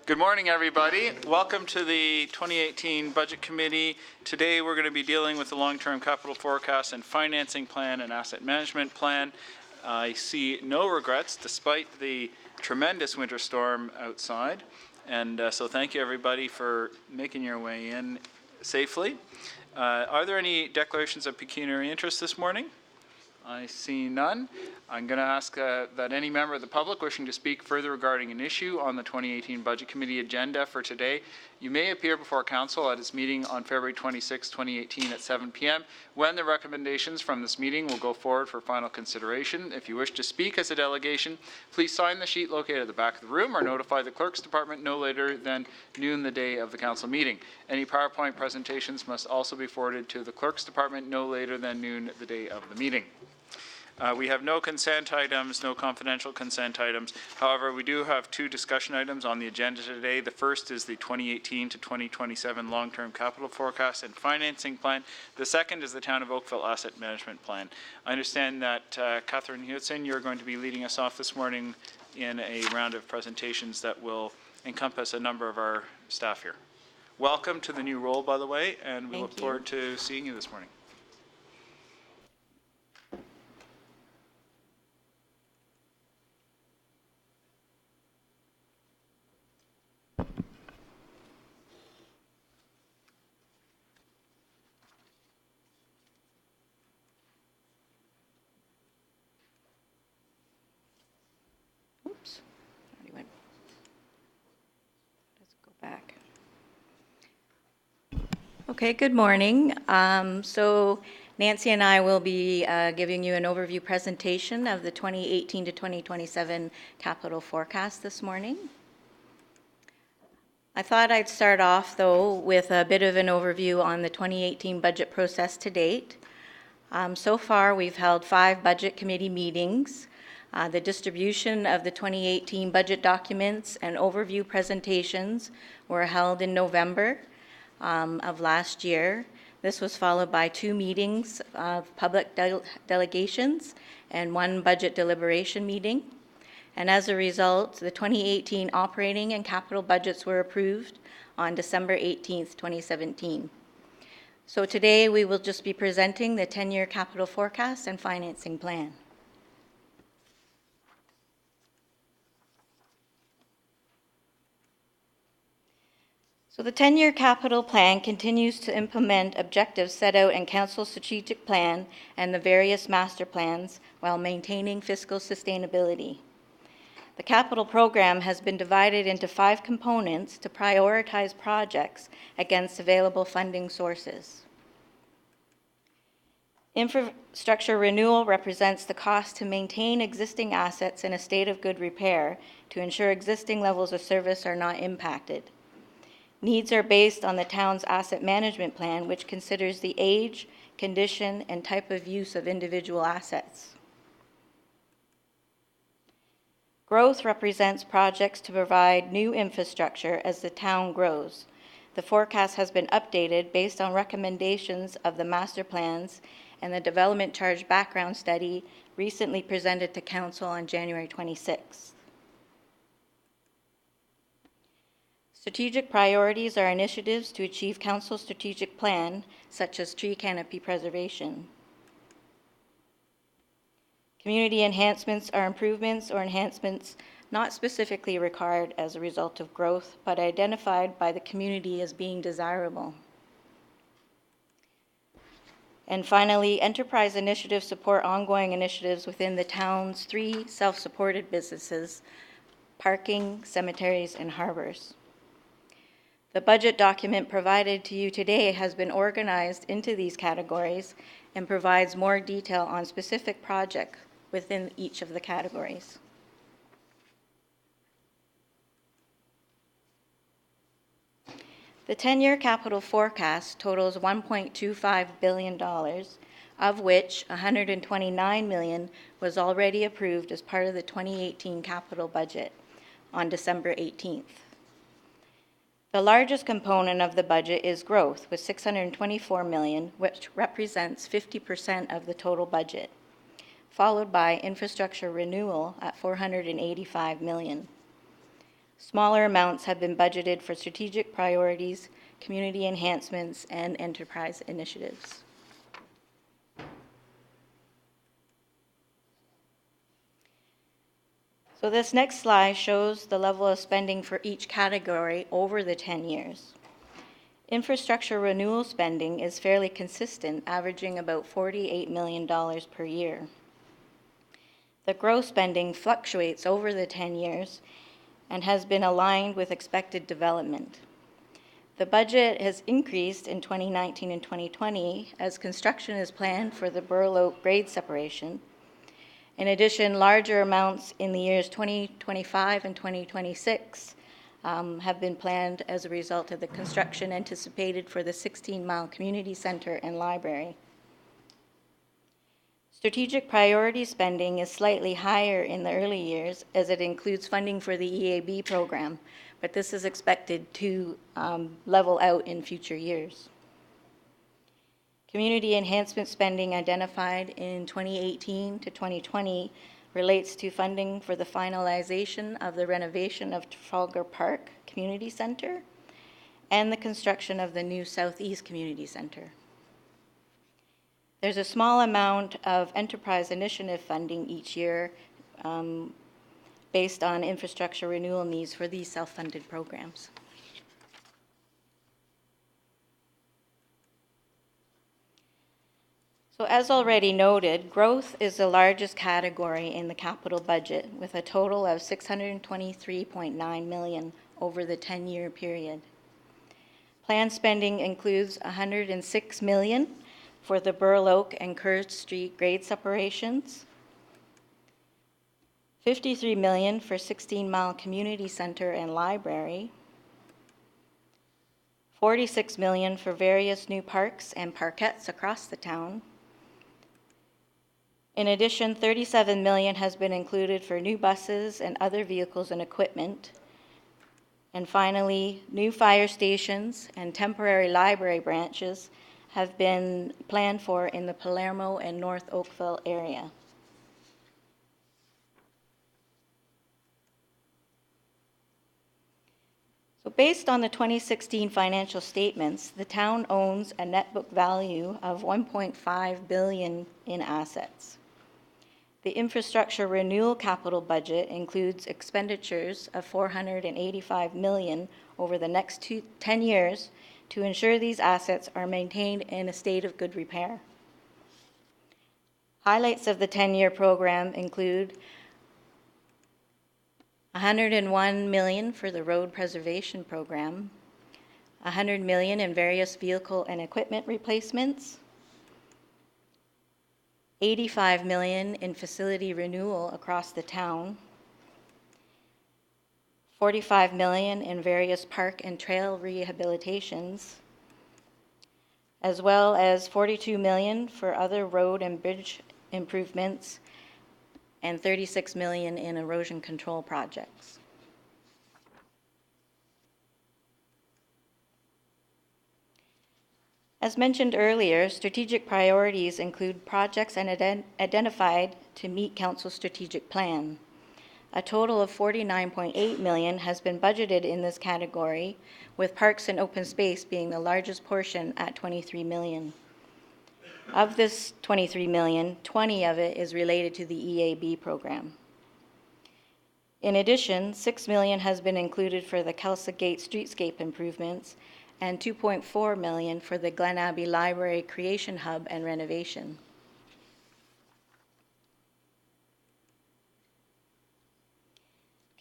Good morning, everybody. Welcome to the 2018 Budget Committee. Today we're going to be dealing with the long-term capital forecast and financing plan and asset management plan. I see no regrets despite the tremendous winter storm outside. And so thank you, everybody, for making your way in safely. Are there any declarations of pecuniary interest this morning? I see none. I'm going to ask that any member of the public wishing to speak further regarding an issue on the 2018 Budget Committee agenda for today, you may appear before Council at its meeting on February 26, 2018 at 7 p.m. when the recommendations from this meeting will go forward for final consideration. If you wish to speak as a delegation, please sign the sheet located at the back of the room or notify the Clerk's Department no later than noon the day of the Council meeting. Any PowerPoint presentations must also be forwarded to the Clerk's Department no later than noon the day of the meeting. We have no consent items, no confidential consent items. However, we do have two discussion items on the agenda today. The first is the 2018 to 2027 long-term capital forecast and financing plan. The second is the Town of Oakville asset management plan. I understand that Catherine Hudson, you're going to be leading us off this morning in a round of presentations that will encompass a number of our staff here. Welcome to the new role, by the way, and we look forward to seeing you this morning. Okay, good morning. So Nancy and I will be giving you an overview presentation of the 2018 to 2027 capital forecast this morning. I thought I'd start off, though, with a bit of an overview on the 2018 budget process to date. So far, we've held 5 budget committee meetings. The distribution of the 2018 budget documents and overview presentations were held in November of last year. This was followed by 2 meetings of public delegations and 1 budget deliberation meeting. And as a result, the 2018 operating and capital budgets were approved on December 18th, 2017. So today we will just be presenting the 10-year capital forecast and financing plan. So the 10-year capital plan continues to implement objectives set out in Council's strategic plan and the various master plans while maintaining fiscal sustainability. The capital program has been divided into 5 components to prioritize projects against available funding sources. Infrastructure renewal represents the cost to maintain existing assets in a state of good repair to ensure existing levels of service are not impacted. Needs are based on the town's asset management plan, which considers the age, condition, and type of use of individual assets. Growth represents projects to provide new infrastructure as the town grows. The forecast has been updated based on recommendations of the master plans and the development charge background study recently presented to Council on January 26th. Strategic priorities are initiatives to achieve Council's strategic plan, such as tree canopy preservation. Community enhancements are improvements or enhancements not specifically required as a result of growth, but identified by the community as being desirable. And finally, enterprise initiatives support ongoing initiatives within the town's 3 self-supported businesses: parking, cemeteries, and harbors. The budget document provided to you today has been organized into these categories and provides more detail on specific projects within each of the categories. The 10-year capital forecast totals $1.25 billion, of which $129 million was already approved as part of the 2018 capital budget on December 18th. The largest component of the budget is growth, with $624 million, which represents 50% of the total budget, followed by infrastructure renewal at $485 million. Smaller amounts have been budgeted for strategic priorities, community enhancements, and enterprise initiatives. So this next slide shows the level of spending for each category over the 10 years. Infrastructure renewal spending is fairly consistent, averaging about $48 million per year. The gross spending fluctuates over the 10 years and has been aligned with expected development. The budget has increased in 2019 and 2020 as construction is planned for the Burl Oak grade separation. In addition, larger amounts in the years 2025 and 2026 have been planned as a result of the construction anticipated for the 16-mile community center and library. Strategic priority spending is slightly higher in the early years as it includes funding for the EAB program, but this is expected to level out in future years. Community enhancement spending identified in 2018 to 2020 relates to funding for the finalization of the renovation of Trafalgar Park Community Center and the construction of the new Southeast Community Center. There's a small amount of enterprise initiative funding each year based on infrastructure renewal needs for these self-funded programs. So as already noted, growth is the largest category in the capital budget with a total of $623.9 million over the 10-year period. Planned spending includes $106 million for the Burl Oak and Kerr Street grade separations, $53 million for 16-mile community center and library, $46 million for various new parks and parkettes across the town. In addition, $37 million has been included for new buses and other vehicles and equipment. And finally, new fire stations and temporary library branches have been planned for in the Palermo and North Oakville area. So based on the 2016 financial statements, the town owns a net book value of $1.5 billion in assets. The infrastructure renewal capital budget includes expenditures of $485 million over the next 10 years to ensure these assets are maintained in a state of good repair. Highlights of the 10-year program include $101 million for the road preservation program, $100 million in various vehicle and equipment replacements, $85 million in facility renewal across the town, $45 million in various park and trail rehabilitations, as well as $42 million for other road and bridge improvements, and $36 million in erosion control projects. As mentioned earlier, strategic priorities include projects identified to meet Council's strategic plan. A total of $49.8 million has been budgeted in this category, with parks and open space being the largest portion at $23 million. Of this $23 million, 20 of it is related to the EAB program. In addition, $6 million has been included for the Kelsa Gate streetscape improvements and $2.4 million for the Glen Abbey Library Creation Hub and renovation.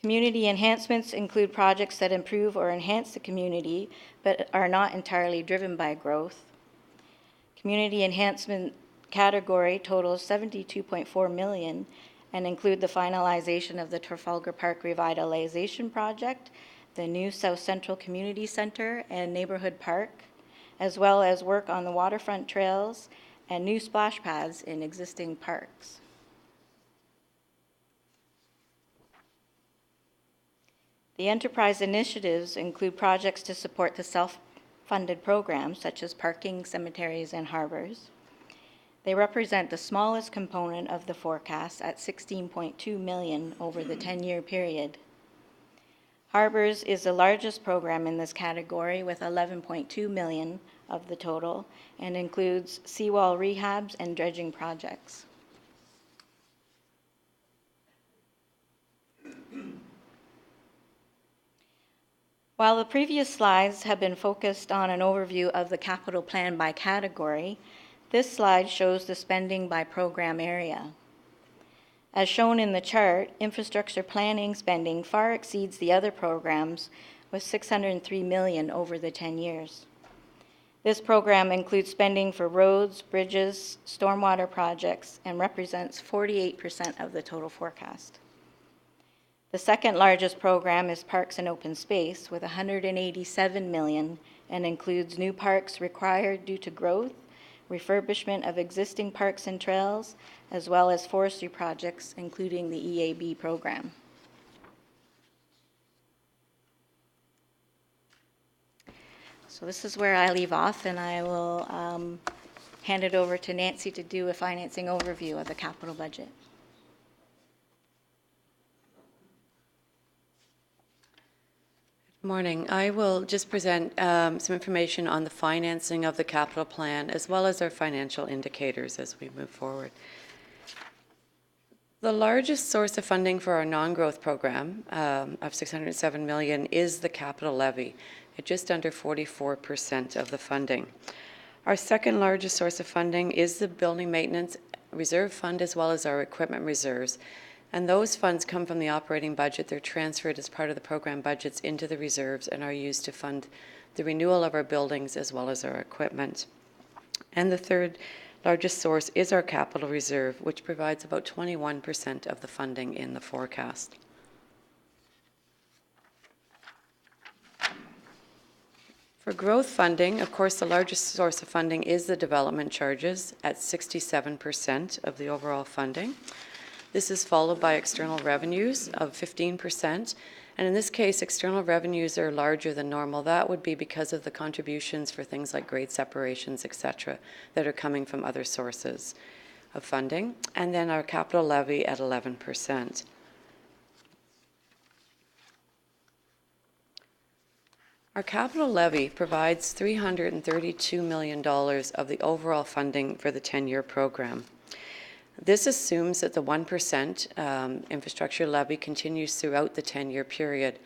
Community enhancements include projects that improve or enhance the community, but are not entirely driven by growth. Community enhancement category totals $72.4 million and include the finalization of the Trafalgar Park Revitalization Project, the new South Central Community Center and Neighborhood Park, as well as work on the waterfront trails and new splash pads in existing parks. The enterprise initiatives include projects to support the self-funded programs such as parking, cemeteries, and harbors. They represent the smallest component of the forecast at $16.2 million over the 10-year period. Harbors is the largest program in this category with 11.2 million of the total and includes seawall rehabs and dredging projects. While the previous slides have been focused on an overview of the capital plan by category, this slide shows the spending by program area. As shown in the chart, infrastructure planning spending far exceeds the other programs with $603 million over the 10 years. This program includes spending for roads, bridges, stormwater projects, and represents 48% of the total forecast. The second largest program is Parks and Open Space with $187 million and includes new parks required due to growth, refurbishment of existing parks and trails, as well as forestry projects, including the EAB program. So this is where I leave off, and I will hand it over to Nancy to do a financing overview of the capital budget. Morning. I will just present some information on the financing of the capital plan as well as our financial indicators as we move forward. The largest source of funding for our non-growth program of $607 million is the capital levy at just under 44% of the funding. Our second largest source of funding is the building maintenance reserve fund as well as our equipment reserves. And those funds come from the operating budget. They're transferred as part of the program budgets into the reserves and are used to fund the renewal of our buildings as well as our equipment. And the third largest source is our capital reserve, which provides about 21% of the funding in the forecast. For growth funding, of course, the largest source of funding is the development charges at 67% of the overall funding. This is followed by external revenues of 15%. And in this case, external revenues are larger than normal. That would be because of the contributions for things like grade separations, et cetera, that are coming from other sources of funding. And then our capital levy at 11%. Our capital levy provides $332 million of the overall funding for the 10-year program. This assumes that the 1% infrastructure levy continues throughout the 10-year period.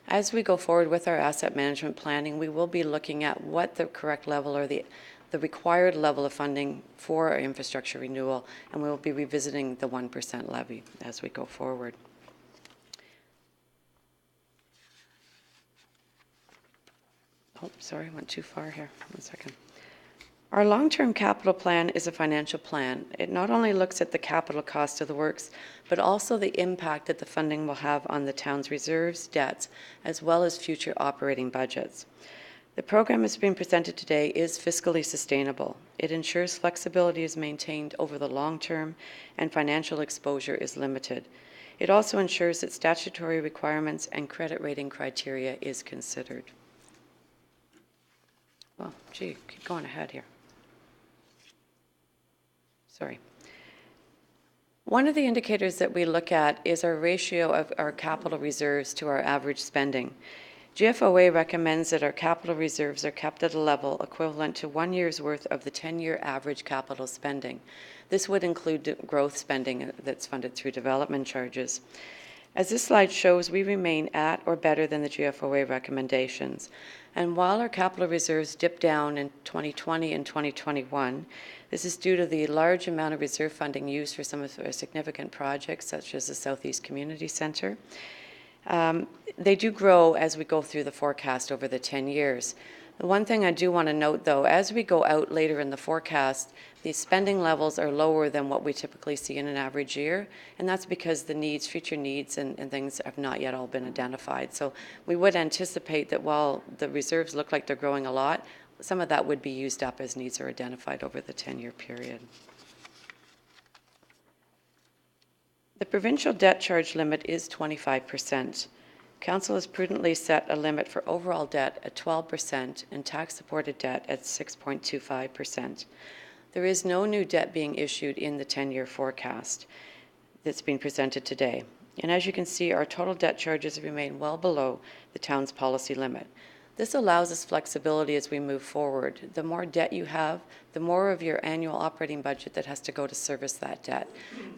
As we go forward with our asset management planning, we will be looking at what the correct level or the required level of funding for our infrastructure renewal, and we will be revisiting the 1% levy as we go forward. Oh, sorry, I went too far here. 1 second. Our long-term capital plan is a financial plan. It not only looks at the capital cost of the works, but also the impact that the funding will have on the town's reserves, debts, as well as future operating budgets. The program that's being presented today is fiscally sustainable. It ensures flexibility is maintained over the long term and financial exposure is limited. It also ensures that statutory requirements and credit rating criteria is considered. Well, gee, keep going ahead here. Sorry. One of the indicators that we look at is our ratio of our capital reserves to our average spending. GFOA recommends that our capital reserves are kept at a level equivalent to 1 year's worth of the 10-year average capital spending. This would include growth spending that's funded through development charges. As this slide shows, we remain at or better than the GFOA recommendations. And while our capital reserves dipped down in 2020 and 2021, this is due to the large amount of reserve funding used for some of our significant projects, such as the Southeast Community Center. They do grow as we go through the forecast over the 10 years. The one thing I do want to note, though, as we go out later in the forecast, the spending levels are lower than what we typically see in an average year, and that's because the needs, future needs and things have not yet all been identified. So we would anticipate that while the reserves look like they're growing a lot, some of that would be used up as needs are identified over the 10-year period. The provincial debt charge limit is 25%. Council has prudently set a limit for overall debt at 12% and tax-supported debt at 6.25%. There is no new debt being issued in the 10-year forecast that's been presented today. And as you can see, our total debt charges remain well below the town's policy limit. This allows us flexibility as we move forward. The more debt you have, the more of your annual operating budget that has to go to service that debt.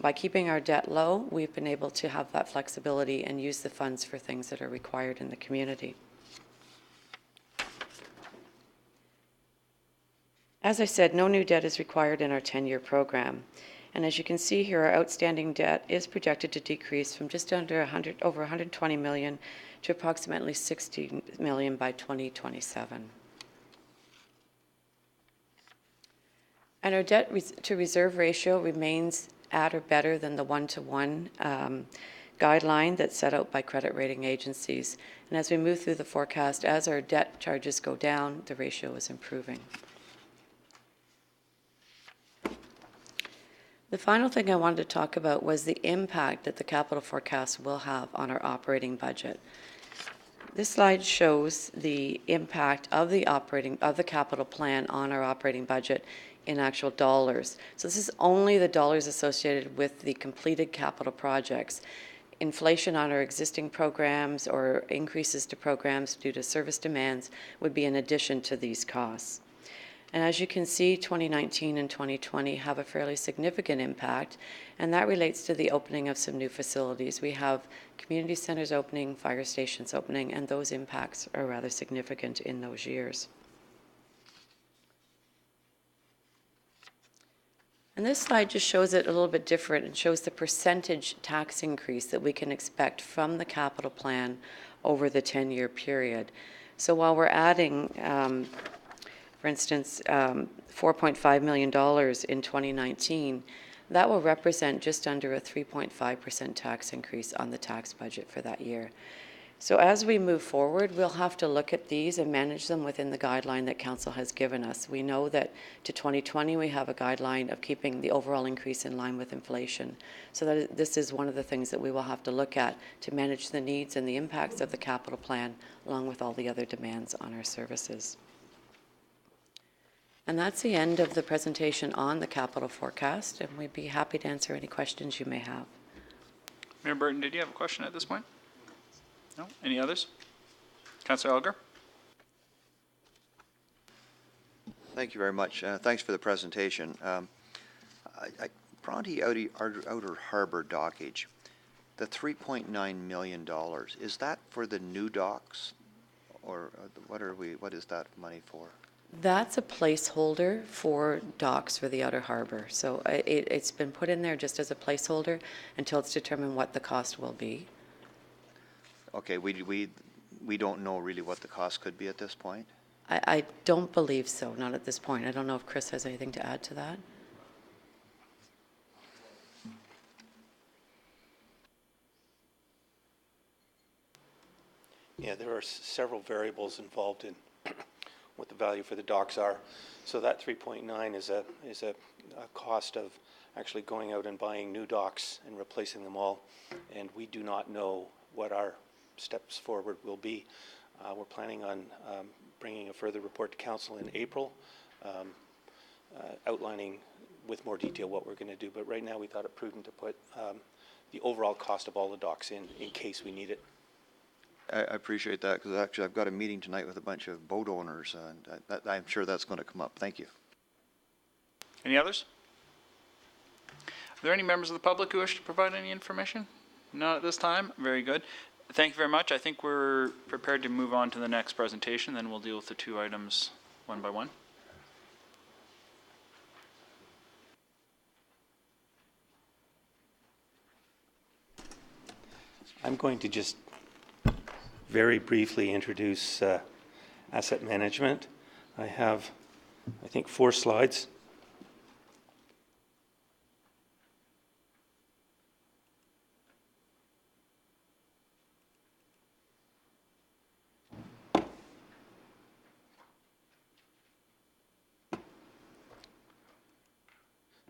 By keeping our debt low, we've been able to have that flexibility and use the funds for things that are required in the community. As I said, no new debt is required in our 10-year program. And as you can see here, our outstanding debt is projected to decrease from just under over 120 million to approximately 60 million by 2027. And our debt to reserve ratio remains at or better than the 1-to-1 guideline that's set out by credit rating agencies. And as we move through the forecast, as our debt charges go down, the ratio is improving. The final thing I wanted to talk about was the impact that the capital forecast will have on our operating budget. This slide shows the impact of the capital plan on our operating budget in actual dollars. So this is only the dollars associated with the completed capital projects. Inflation on our existing programs or increases to programs due to service demands would be in addition to these costs. And as you can see, 2019 and 2020 have a fairly significant impact, and that relates to the opening of some new facilities. We have community centers opening, fire stations opening, and those impacts are rather significant in those years. And this slide just shows it a little bit different. It shows the percentage tax increase that we can expect from the capital plan over the 10-year period. So while we're adding for instance, $4.5 million in 2019, that will represent just under a 3.5% tax increase on the tax budget for that year. So as we move forward, we'll have to look at these and manage them within the guideline that Council has given us. We know that to 2020, we have a guideline of keeping the overall increase in line with inflation. So that this is one of the things that we will have to look at to manage the needs and the impacts of the capital plan, along with all the other demands on our services. And that's the end of the presentation on the capital forecast, and we'd be happy to answer any questions you may have. Mayor Burton, did you have a question at this point? No? Any others? Councillor Elgar? Thank you very much. Thanks for the presentation. Bronte Outer Harbour dockage, the $3.9 million, is that for the new docks, or what is that money for? That's a placeholder for docks for the Outer Harbour. So it's been put in there just as a placeholder until it's determined what the cost will be. Okay, we don't know really what the cost could be at this point? I don't believe so, not at this point. I don't know if Chris has anything to add to that. Yeah, there are several variables involved in what the value for the docks are. So that 3.9 is a cost of actually going out and buying new docks and replacing them all. And we do not know what our steps forward will be. We're planning on bringing a further report to council in April, outlining with more detail what we're going to do. But right now we thought it prudent to put the overall cost of all the docks in case we need it. I appreciate that, because actually I've got a meeting tonight with a bunch of boat owners, and I'm sure that's going to come up. Thank you. Any others? Are there any members of the public who wish to provide any information? Not at this time. Very good. Thank you very much. I think we're prepared to move on to the next presentation, then we'll deal with the two items one by one. I'm going to just very briefly introduce asset management. I have, I think, 4 slides.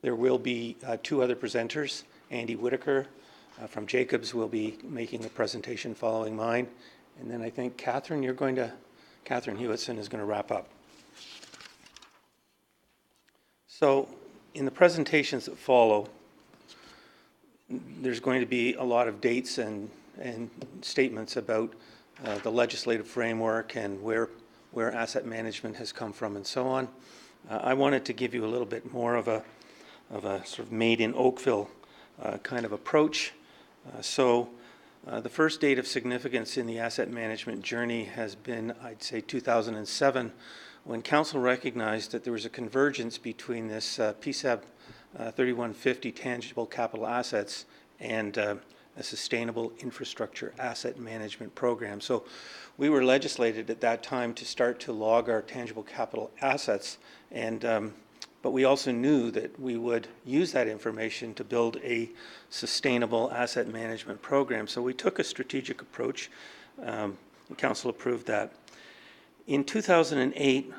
There will be 2 other presenters. Andy Whitaker from Jacobs will be making a presentation following mine. And then I think Catherine Hewitson is going to wrap up. So in the presentations that follow, there's going to be a lot of dates and statements about the legislative framework and where asset management has come from and so on. I wanted to give you a little bit more of a sort of made in Oakville kind of approach. The first date of significance in the asset management journey has been, I'd say, 2007, when Council recognized that there was a convergence between this PSAB 3150 tangible capital assets and a sustainable infrastructure asset management program. So we were legislated at that time to start to log our tangible capital assets, but we also knew that we would use that information to build a sustainable asset management program. So we took a strategic approach. The Council approved that. In 2008,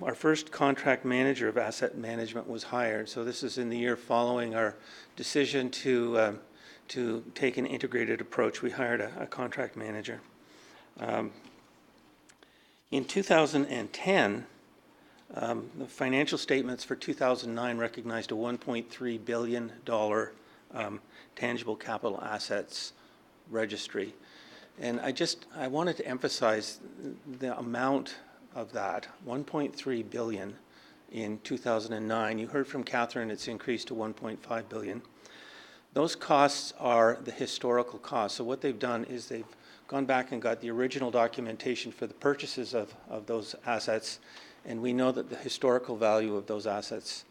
our first contract manager of asset management was hired. So this is in the year following our decision to take an integrated approach. We hired a contract manager. In 2010, the financial statements for 2009 recognized a $1.3 billion tangible capital assets registry. And I wanted to emphasize the amount of that, $1.3 billion in 2009. You heard from Catherine, it's increased to $1.5 billion. Those costs are the historical costs. So what they've done is they've gone back and got the original documentation for the purchases of those assets, and we know that the historical value of those assets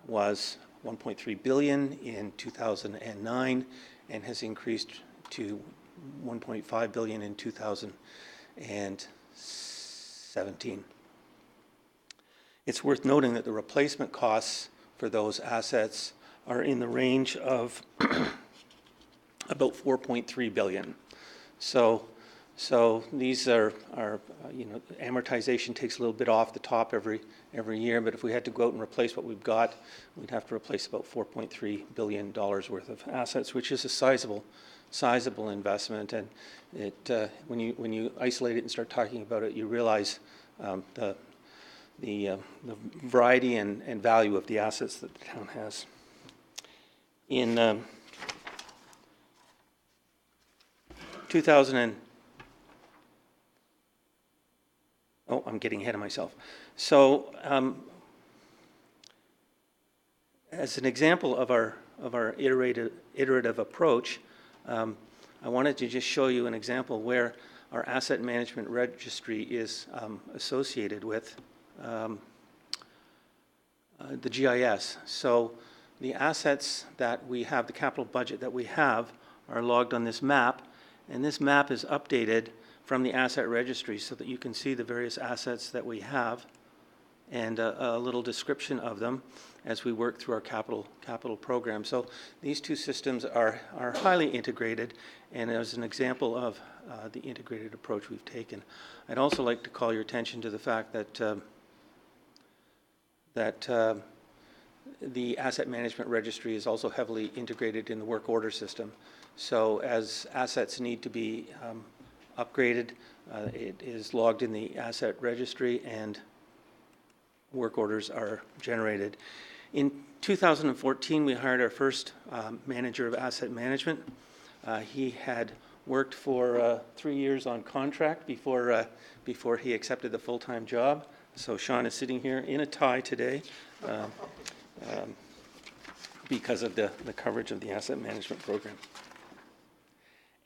was $1.3 billion in 2009 and has increased to $1.5 billion in 2017. It's worth noting that the replacement costs for those assets are in the range of about $4.3 billion. So these are amortization takes a little bit off the top every year, but if we had to go out and replace what we've got, we'd have to replace about $4.3 billion worth of assets, which is a sizable investment. And it when you isolate it and start talking about it, you realize the variety and value of the assets that the town has. In 2000 I'm getting ahead of myself. So as an example of our iterative approach, I wanted to just show you an example where our asset management registry is associated with the GIS. So the assets that we have, the capital budget that we have, are logged on this map, and this map is updated from the asset registry so that you can see the various assets that we have and a little description of them as we work through our capital program. So these two systems are highly integrated, and as an example of the integrated approach we've taken. I'd also like to call your attention to the fact that the asset management registry is also heavily integrated in the work order system. So as assets need to be upgraded, it is logged in the asset registry and work orders are generated. In 2014, we hired our first manager of asset management. He had worked for 3 years on contract before he accepted the full-time job. So Sean is sitting here in a tie today because of the coverage of the asset management program.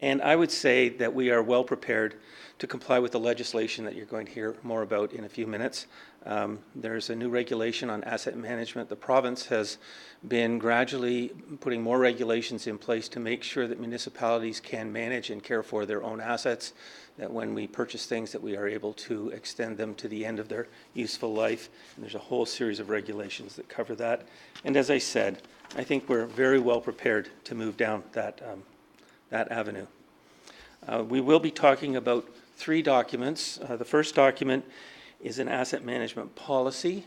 And I would say that we are well prepared to comply with the legislation that you're going to hear more about in a few minutes. There's a new regulation on asset management. The province has been gradually putting more regulations in place to make sure that municipalities can manage and care for their own assets, that when we purchase things that we are able to extend them to the end of their useful life. And there's a whole series of regulations that cover that. And as I said, I think we're very well prepared to move down that avenue. We will be talking about 3 documents. The first document is an asset management policy.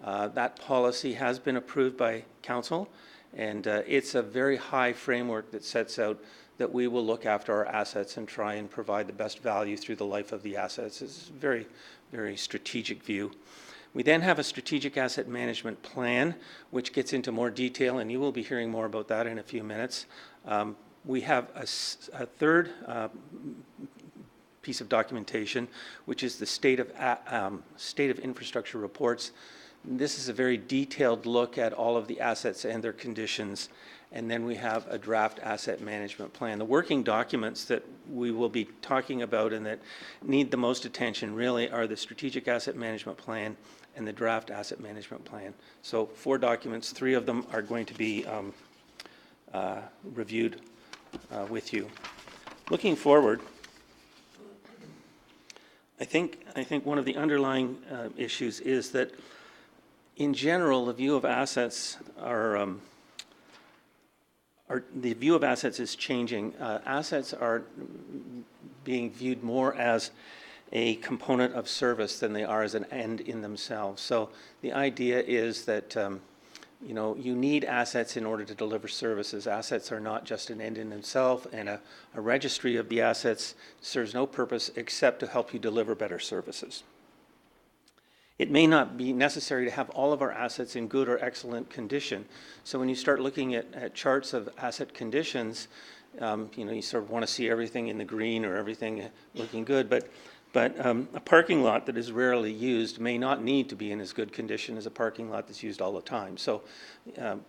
That policy has been approved by Council, and it's a very high framework that sets out that we will look after our assets and try and provide the best value through the life of the assets. It's a very, very strategic view. We then have a strategic asset management plan, which gets into more detail, and you will be hearing more about that in a few minutes. We have a third piece of documentation, which is the state of infrastructure reports. This is a very detailed look at all of the assets and their conditions. And then we have a draft asset management plan. The working documents that we will be talking about and that need the most attention really are the strategic asset management plan and the draft asset management plan. So 4 documents, 3 of them are going to be reviewed with you. Looking forward, I think one of the underlying issues is that in general, the view of assets the view of assets is changing. Assets are being viewed more as a component of service than they are as an end in themselves. So the idea is that you need assets in order to deliver services. Assets are not just an end in themselves, and a registry of the assets serves no purpose except to help you deliver better services. It may not be necessary to have all of our assets in good or excellent condition. So when you start looking at charts of asset conditions, you sort of want to see everything in the green or everything looking good. But a parking lot that is rarely used may not need to be in as good condition as a parking lot that's used all the time. So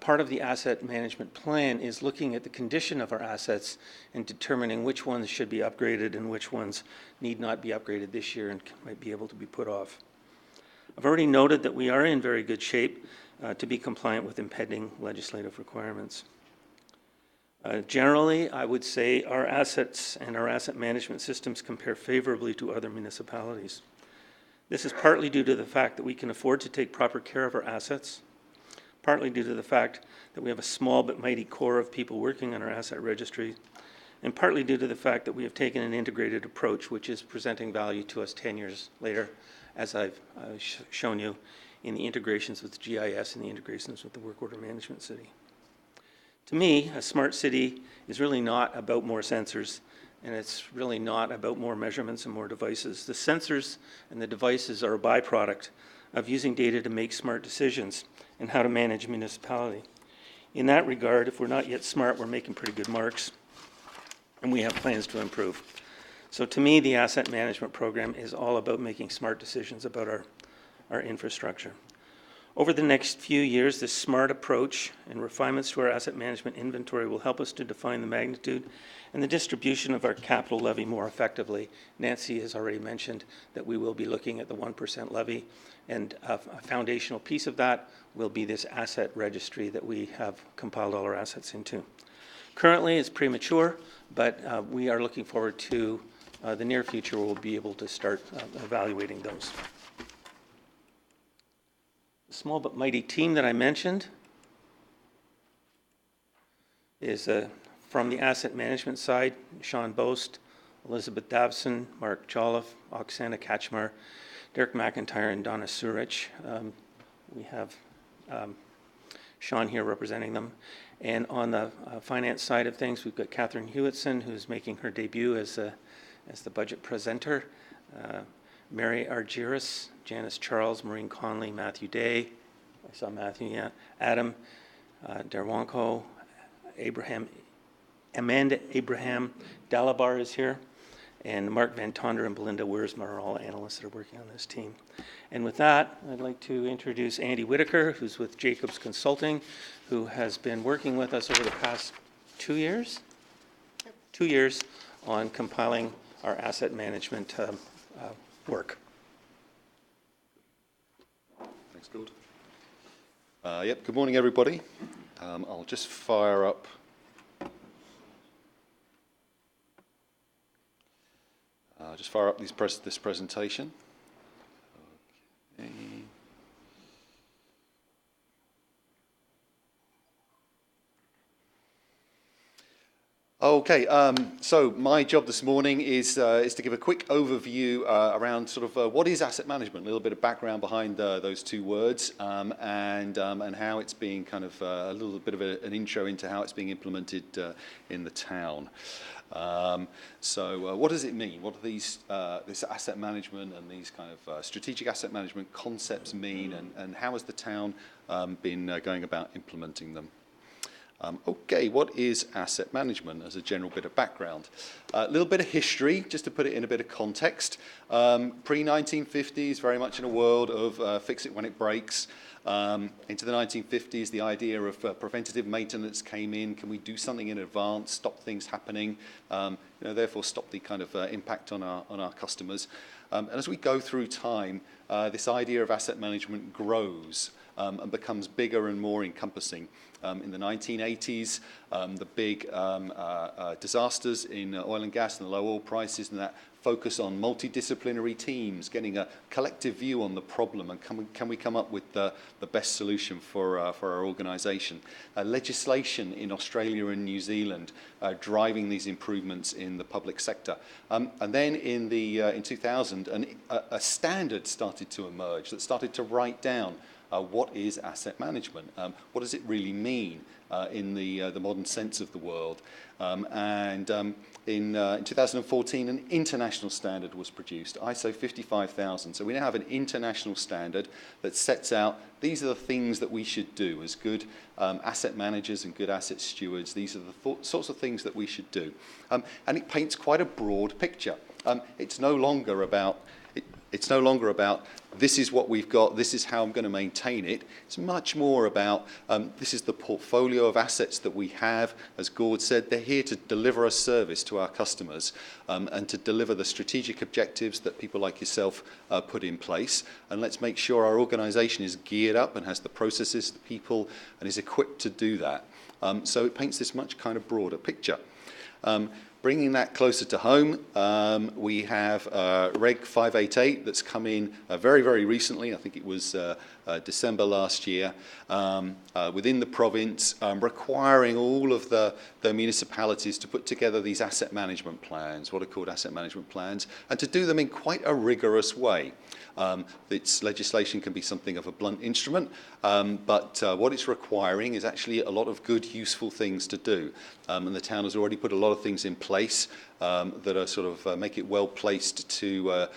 part of the asset management plan is looking at the condition of our assets and determining which ones should be upgraded and which ones need not be upgraded this year and might be able to be put off. I've already noted that we are in very good shape to be compliant with impending legislative requirements. Generally, I would say our assets and our asset management systems compare favorably to other municipalities. This is partly due to the fact that we can afford to take proper care of our assets, partly due to the fact that we have a small but mighty core of people working on our asset registry, and partly due to the fact that we have taken an integrated approach which is presenting value to us 10 years later, as I've shown you in the integrations with GIS and the integrations with the work order management city. To me, a smart city is really not about more sensors, and it's really not about more measurements and more devices. The sensors and the devices are a byproduct of using data to make smart decisions and how to manage a municipality. In that regard, if we're not yet smart, we're making pretty good marks, and we have plans to improve. So to me, the asset management program is all about making smart decisions about our infrastructure. Over the next few years, this smart approach and refinements to our asset management inventory will help us to define the magnitude and the distribution of our capital levy more effectively. Nancy has already mentioned that we will be looking at the 1% levy, and a foundational piece of that will be this asset registry that we have compiled all our assets into. Currently, it's premature, but we are looking forward to the near future. We'll be able to start evaluating those. The small but mighty team that I mentioned is from the asset management side, Sean Boast, Elizabeth Davson, Mark Jolliffe, Oksana Kachmar, Derek McIntyre, and Donna Surich. We have Sean here representing them. And on the finance side of things, we've got Catherine Hewitson, who's making her debut as the budget presenter, Mary Argyris, Janice Charles, Maureen Conley, Matthew Day, I saw Matthew, yeah, Adam Derwanko, Amanda Abraham Dalabar is here, and Mark Van Tonder and Belinda Wiersma are all analysts that are working on this team. And with that, I'd like to introduce Andy Whitaker, who's with Jacobs Consulting, who has been working with us over the past 2 years? 2 years on compiling our asset management work. Thanks, Gord. Good morning, everybody. I'll just fire up this presentation. Okay. Okay, so my job this morning is to give a quick overview around sort of what is asset management, a little bit of background behind those two words, and how it's being kind of a little bit of an intro into how it's being implemented in the town. So what does it mean? What do these this asset management and these kind of strategic asset management concepts mean, and how has the town been going about implementing them? Okay, what is asset management as a general bit of background? A little bit of history, just to put it in a bit of context. Pre-1950s, very much in a world of fix it when it breaks. Into the 1950s, the idea of preventative maintenance came in. Can we do something in advance, stop things happening, therefore stop the kind of impact on our customers. And as we go through time, this idea of asset management grows and becomes bigger and more encompassing. In the 1980s, the big disasters in oil and gas and the low oil prices and that focus on multidisciplinary teams, getting a collective view on the problem, and can we come up with the best solution for our organisation. Legislation in Australia and New Zealand driving these improvements in the public sector. And then in 2000, a standard started to emerge that started to write down what is asset management? What does it really mean in the modern sense of the world? In 2014, an international standard was produced, ISO 55000. So we now have an international standard that sets out these are the things that we should do as good asset managers and good asset stewards. These are the sorts of things that we should do. And it paints quite a broad picture. It's no longer about this is what we've got, this is how I'm going to maintain it. It's much more about this is the portfolio of assets that we have. As Gord said, they're here to deliver a service to our customers and to deliver the strategic objectives that people like yourself put in place. And let's make sure our organisation is geared up and has the processes, the people, and is equipped to do that. So it paints this much kind of broader picture. Bringing that closer to home, we have Reg 588 that's come in very, very recently. I think it was December last year, within the province, requiring all of the municipalities to put together these asset management plans, what are called asset management plans, and to do them in quite a rigorous way. Its legislation can be something of a blunt instrument, but what it's requiring is actually a lot of good, useful things to do. And the town has already put a lot of things in place that are sort of make it well placed to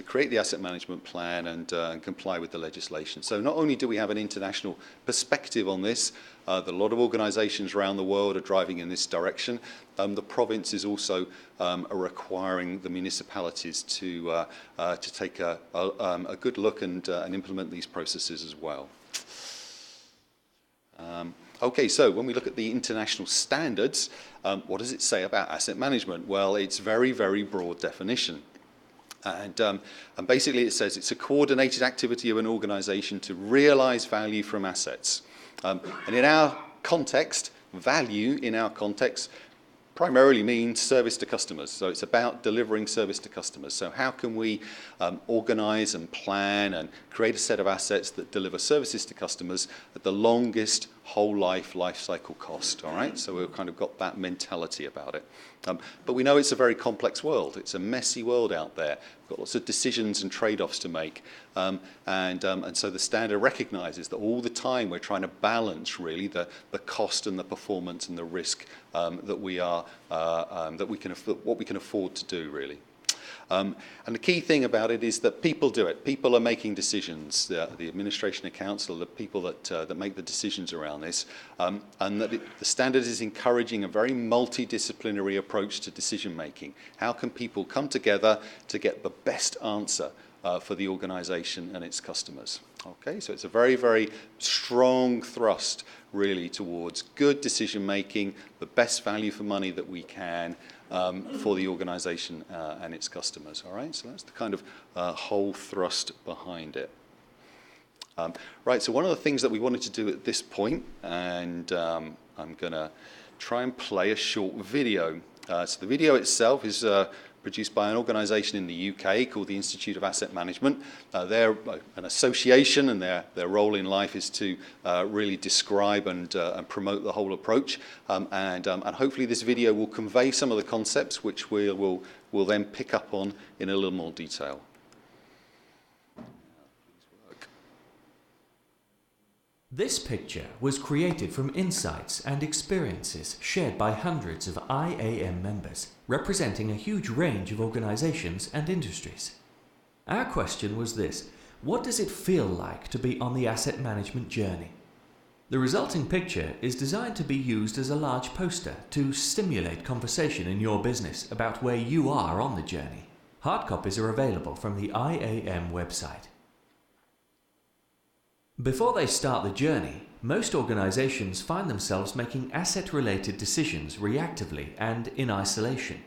create the asset management plan and comply with the legislation. So not only do we have an international perspective on this, that a lot of organisations around the world are driving in this direction. The province is also requiring the municipalities to take a good look and implement these processes as well. Okay, so when we look at the international standards, what does it say about asset management? Well, it's very, very broad definition. And basically it says it's a coordinated activity of an organisation to realise value from assets. And in our context, value in our context primarily means service to customers. So it's about delivering service to customers. So how can we organise and plan and create a set of assets that deliver services to customers at the longest whole life cycle cost, all right? So we've kind of got that mentality about it. But we know it's a very complex world. It's a messy world out there. We've got lots of decisions and trade-offs to make. And so the standard recognises that all the time we're trying to balance really the cost and the performance and the risk that we can afford to do really. And the key thing about it is that people do it. People are making decisions. The administration and council are the people that make the decisions around this. And that the standard is encouraging a very multidisciplinary approach to decision making. How can people come together to get the best answer for the organisation and its customers? Okay, so it's a very, very strong thrust really towards good decision making, the best value for money that we can for the organisation and its customers. All right, so that's the kind of whole thrust behind it. Right, so one of the things that we wanted to do at this point, and I'm going to try and play a short video. So the video itself is produced by an organisation in the UK called the Institute of Asset Management. They're an association, and their role in life is to really describe and promote the whole approach. And hopefully this video will convey some of the concepts which we'll then pick up on in a little more detail. This picture was created from insights and experiences shared by hundreds of IAM members, representing a huge range of organizations and industries. Our question was this: what does it feel like to be on the asset management journey? The resulting picture is designed to be used as a large poster to stimulate conversation in your business about where you are on the journey. Hard copies are available from the IAM website. Before they start the journey, most organizations find themselves making asset-related decisions reactively and in isolation.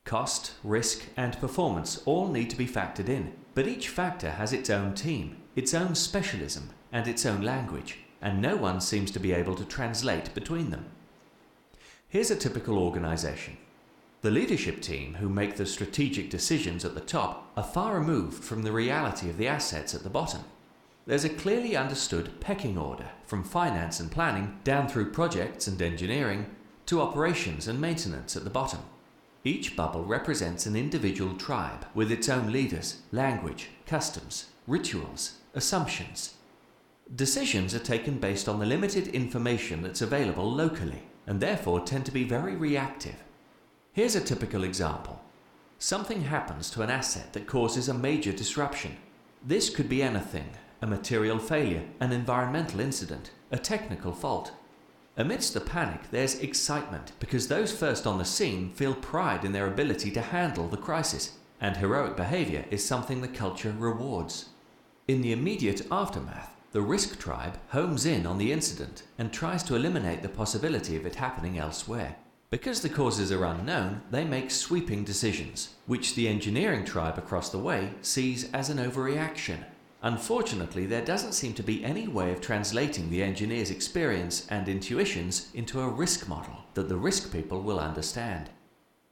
Cost, risk, and performance all need to be factored in, but each factor has its own team, its own specialism, and its own language, and no one seems to be able to translate between them. Here's a typical organization. The leadership team who make the strategic decisions at the top are far removed from the reality of the assets at the bottom. There's a clearly understood pecking order from finance and planning down through projects and engineering to operations and maintenance at the bottom. Each bubble represents an individual tribe with its own leaders, language, customs, rituals, assumptions. Decisions are taken based on the limited information that's available locally and therefore tend to be very reactive. Here's a typical example. Something happens to an asset that causes a major disruption. This could be anything: a material failure, an environmental incident, a technical fault. Amidst the panic, there's excitement because those first on the scene feel pride in their ability to handle the crisis, and heroic behavior is something the culture rewards. In the immediate aftermath, the risk tribe homes in on the incident and tries to eliminate the possibility of it happening elsewhere. Because the causes are unknown, they make sweeping decisions, which the engineering tribe across the way sees as an overreaction. Unfortunately, there doesn't seem to be any way of translating the engineer's experience and intuitions into a risk model that the risk people will understand.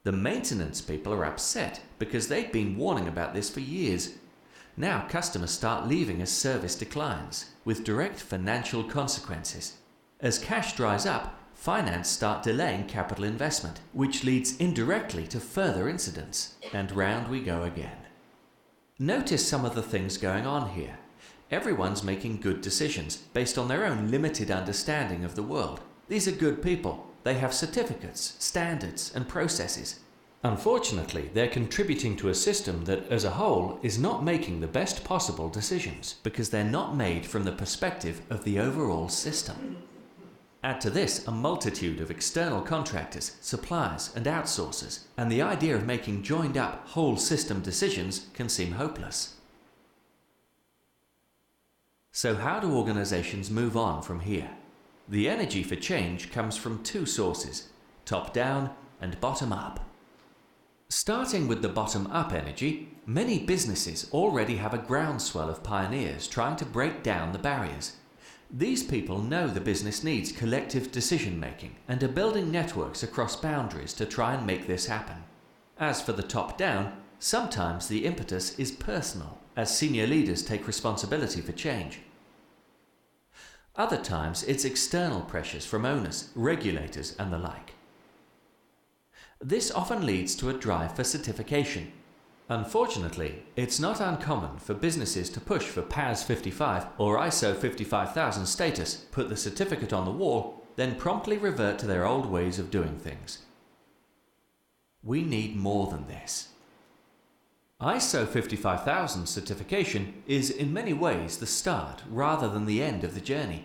The maintenance people are upset because they've been warning about this for years. Now customers start leaving as service declines, with direct financial consequences. As cash dries up, finance start delaying capital investment, which leads indirectly to further incidents, and round we go again. Notice some of the things going on here. Everyone's making good decisions based on their own limited understanding of the world. These are good people. They have certificates, standards, and processes. Unfortunately, they're contributing to a system that, as a whole, is not making the best possible decisions because they're not made from the perspective of the overall system. Add to this a multitude of external contractors, suppliers, and outsourcers, and the idea of making joined-up whole system decisions can seem hopeless. So how do organizations move on from here? The energy for change comes from two sources: top-down and bottom-up. Starting with the bottom-up energy, many businesses already have a groundswell of pioneers trying to break down the barriers. These people know the business needs collective decision-making and are building networks across boundaries to try and make this happen. As for the top-down, sometimes the impetus is personal, as senior leaders take responsibility for change. Other times it's external pressures from owners, regulators, and the like. This often leads to a drive for certification. Unfortunately, it's not uncommon for businesses to push for PAS 55 or ISO 55000 status, put the certificate on the wall, then promptly revert to their old ways of doing things. We need more than this. ISO 55000 certification is in many ways the start rather than the end of the journey.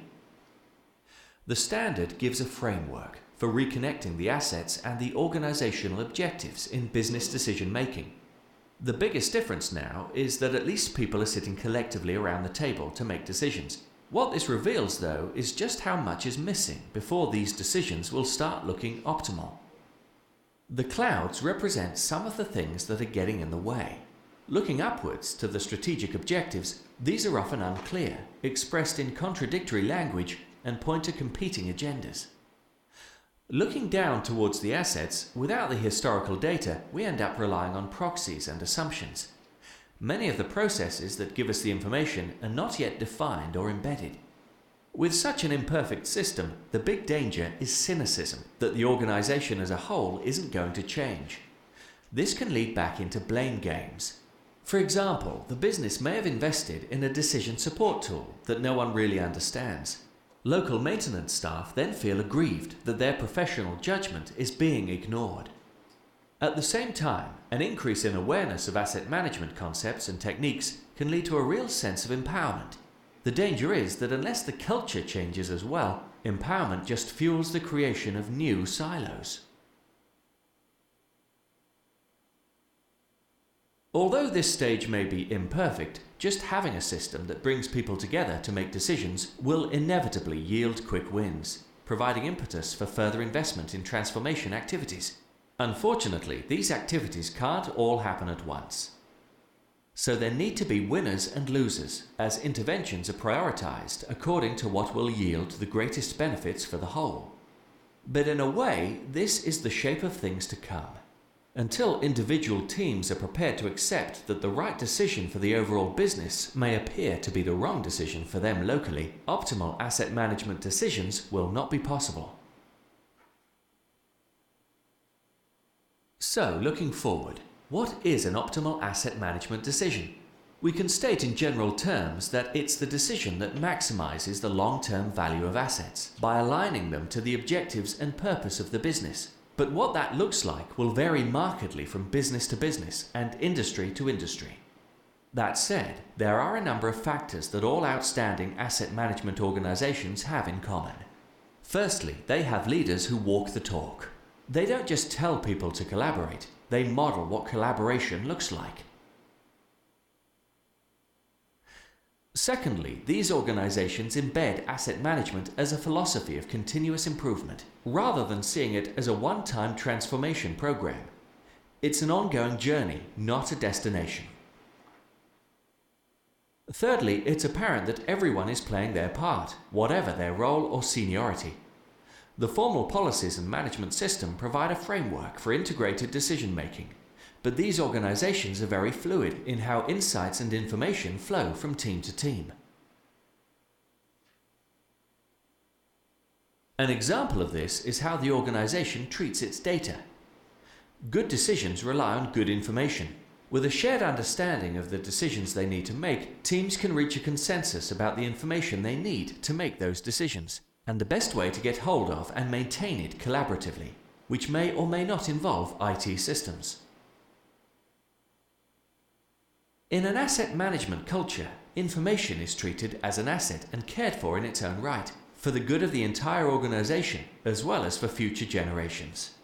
The standard gives a framework for reconnecting the assets and the organizational objectives in business decision making. The biggest difference now is that at least people are sitting collectively around the table to make decisions. What this reveals, though, is just how much is missing before these decisions will start looking optimal. The clouds represent some of the things that are getting in the way. Looking upwards to the strategic objectives, these are often unclear, expressed in contradictory language, and point to competing agendas. Looking down towards the assets, without the historical data, we end up relying on proxies and assumptions. Many of the processes that give us the information are not yet defined or embedded. With such an imperfect system, the big danger is cynicism, that the organization as a whole isn't going to change. This can lead back into blame games. For example, the business may have invested in a decision support tool that no one really understands. Local maintenance staff then feel aggrieved that their professional judgment is being ignored. At the same time, an increase in awareness of asset management concepts and techniques can lead to a real sense of empowerment. The danger is that unless the culture changes as well, empowerment just fuels the creation of new silos. Although this stage may be imperfect, just having a system that brings people together to make decisions will inevitably yield quick wins, providing impetus for further investment in transformation activities. Unfortunately, these activities can't all happen at once. So there need to be winners and losers, as interventions are prioritized according to what will yield the greatest benefits for the whole. But in a way, this is the shape of things to come. Until individual teams are prepared to accept that the right decision for the overall business may appear to be the wrong decision for them locally, optimal asset management decisions will not be possible. So, looking forward, what is an optimal asset management decision? We can state in general terms that it's the decision that maximizes the long-term value of assets by aligning them to the objectives and purpose of the business. But what that looks like will vary markedly from business to business and industry to industry. That said, there are a number of factors that all outstanding asset management organizations have in common. Firstly, they have leaders who walk the talk. They don't just tell people to collaborate, they model what collaboration looks like. Secondly, these organizations embed asset management as a philosophy of continuous improvement, rather than seeing it as a one-time transformation program. It's an ongoing journey, not a destination. Thirdly, it's apparent that everyone is playing their part, whatever their role or seniority. The formal policies and management system provide a framework for integrated decision-making, but these organizations are very fluid in how insights and information flow from team to team. An example of this is how the organization treats its data. Good decisions rely on good information. With a shared understanding of the decisions they need to make, teams can reach a consensus about the information they need to make those decisions, and the best way to get hold of and maintain it collaboratively, which may or may not involve IT systems. In an asset management culture, information is treated as an asset and cared for in its own right, for the good of the entire organization, as well as for future generations.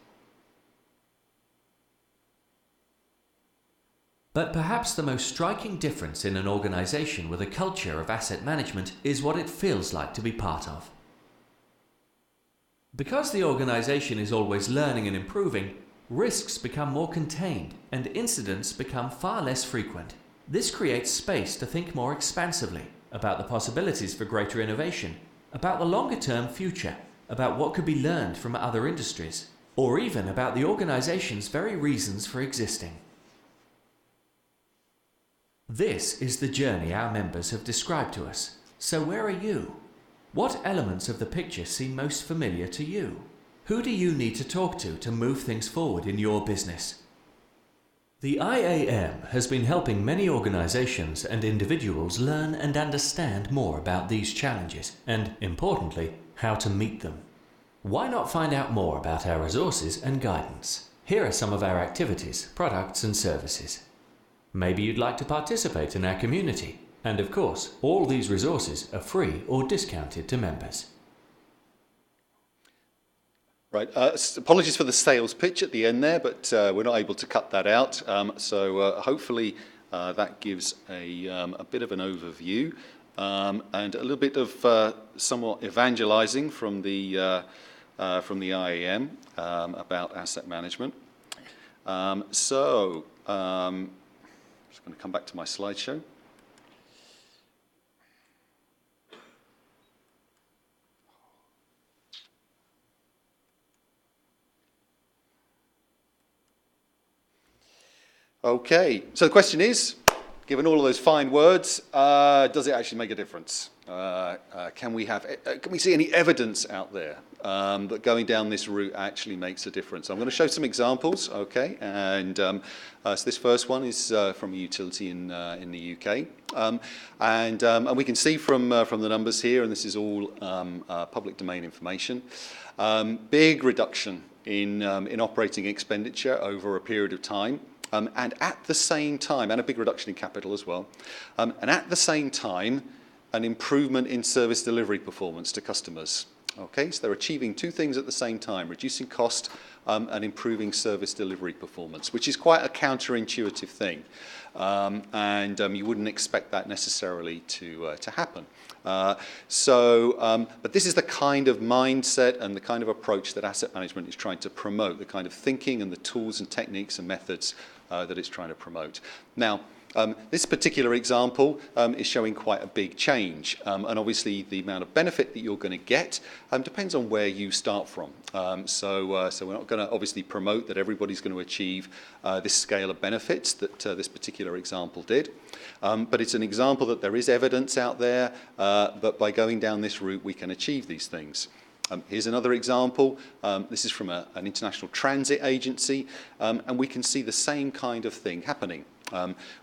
But perhaps the most striking difference in an organization with a culture of asset management is what it feels like to be part of. Because the organization is always learning and improving, risks become more contained and incidents become far less frequent. This creates space to think more expansively about the possibilities for greater innovation, about the longer-term future, about what could be learned from other industries, or even about the organization's very reasons for existing. This is the journey our members have described to us. So where are you? What elements of the picture seem most familiar to you? Who do you need to talk to move things forward in your business? The IAM has been helping many organizations and individuals learn and understand more about these challenges and, importantly, how to meet them. Why not find out more about our resources and guidance? Here are some of our activities, products and services. Maybe you'd like to participate in our community. And of course, all these resources are free or discounted to members. Right, apologies for the sales pitch at the end there, but we're not able to cut that out. So hopefully that gives a bit of an overview and a little bit of somewhat evangelizing from the IAM about asset management. I'm just going to come back to my slideshow. Okay, so the question is, given all of those fine words, does it actually make a difference? Can we see any evidence out there that going down this route actually makes a difference. I'm going to show some examples, okay? And so this first one is from a utility in the UK. And we can see from the numbers here, and this is all public domain information, big reduction in operating expenditure over a period of time. And at the same time, and a big reduction in capital as well, and at the same time, an improvement in service delivery performance to customers. Okay, so they're achieving two things at the same time, reducing cost and improving service delivery performance, which is quite a counterintuitive thing. And you wouldn't expect that necessarily to happen. But this is the kind of mindset and the kind of approach that asset management is trying to promote, the kind of thinking and the tools and techniques and methods that it's trying to promote. Now, this particular example is showing quite a big change, and obviously the amount of benefit that you're going to get depends on where you start from. So we're not going to obviously promote that everybody's going to achieve this scale of benefits that this particular example did, but it's an example that there is evidence out there that by going down this route we can achieve these things. Here's another example. This is from an international transit agency, and we can see the same kind of thing happening.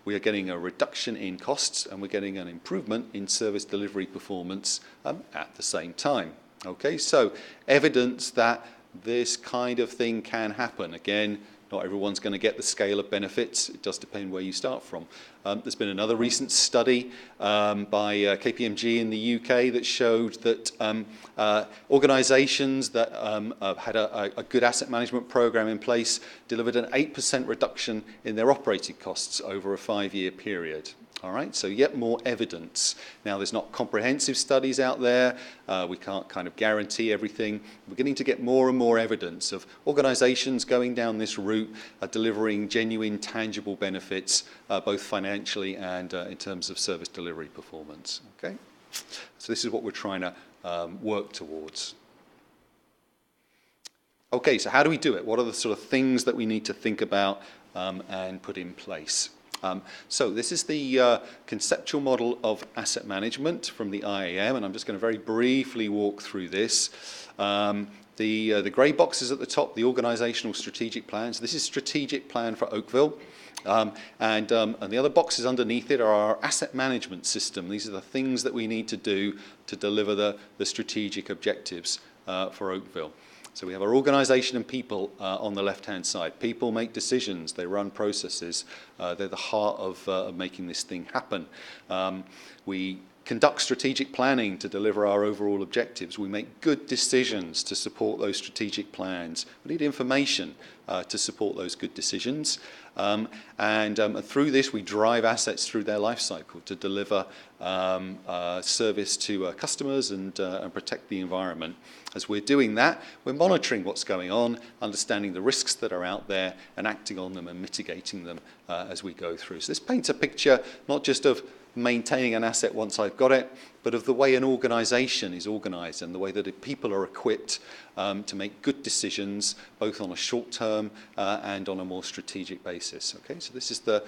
We are getting a reduction in costs and we're getting an improvement in service delivery performance at the same time. Okay, so evidence that this kind of thing can happen. Again, not everyone's going to get the scale of benefits. It does depend where you start from. There's been another recent study by KPMG in the UK that showed that organisations that had a good asset management programme in place delivered an 8% reduction in their operating costs over a 5-year period. All right, so yet more evidence. Now, there's not comprehensive studies out there. We can't kind of guarantee everything. We're beginning to get more and more evidence of organisations going down this route, delivering genuine, tangible benefits, both financially and in terms of service delivery performance. Okay, so this is what we're trying to work towards. Okay, so how do we do it? What are the sort of things that we need to think about and put in place? So this is the conceptual model of asset management from the IAM, and I'm just going to very briefly walk through this. The grey boxes at the top, the organisational strategic plans. This is strategic plan for Oakville. And the other boxes underneath it are our asset management system. These are the things that we need to do to deliver the strategic objectives for Oakville. So we have our organisation and people on the left-hand side. People make decisions, they run processes, they're the heart of making this thing happen. We conduct strategic planning to deliver our overall objectives. We make good decisions to support those strategic plans. We need information to support those good decisions. And through this, we drive assets through their life cycle to deliver service to customers and protect the environment. As we're doing that, we're monitoring what's going on, understanding the risks that are out there, and acting on them and mitigating them as we go through. So this paints a picture not just of maintaining an asset once I've got it, but of the way an organisation is organised and the way that people are equipped to make good decisions, both on a short-term and on a more strategic basis. Okay, so this is the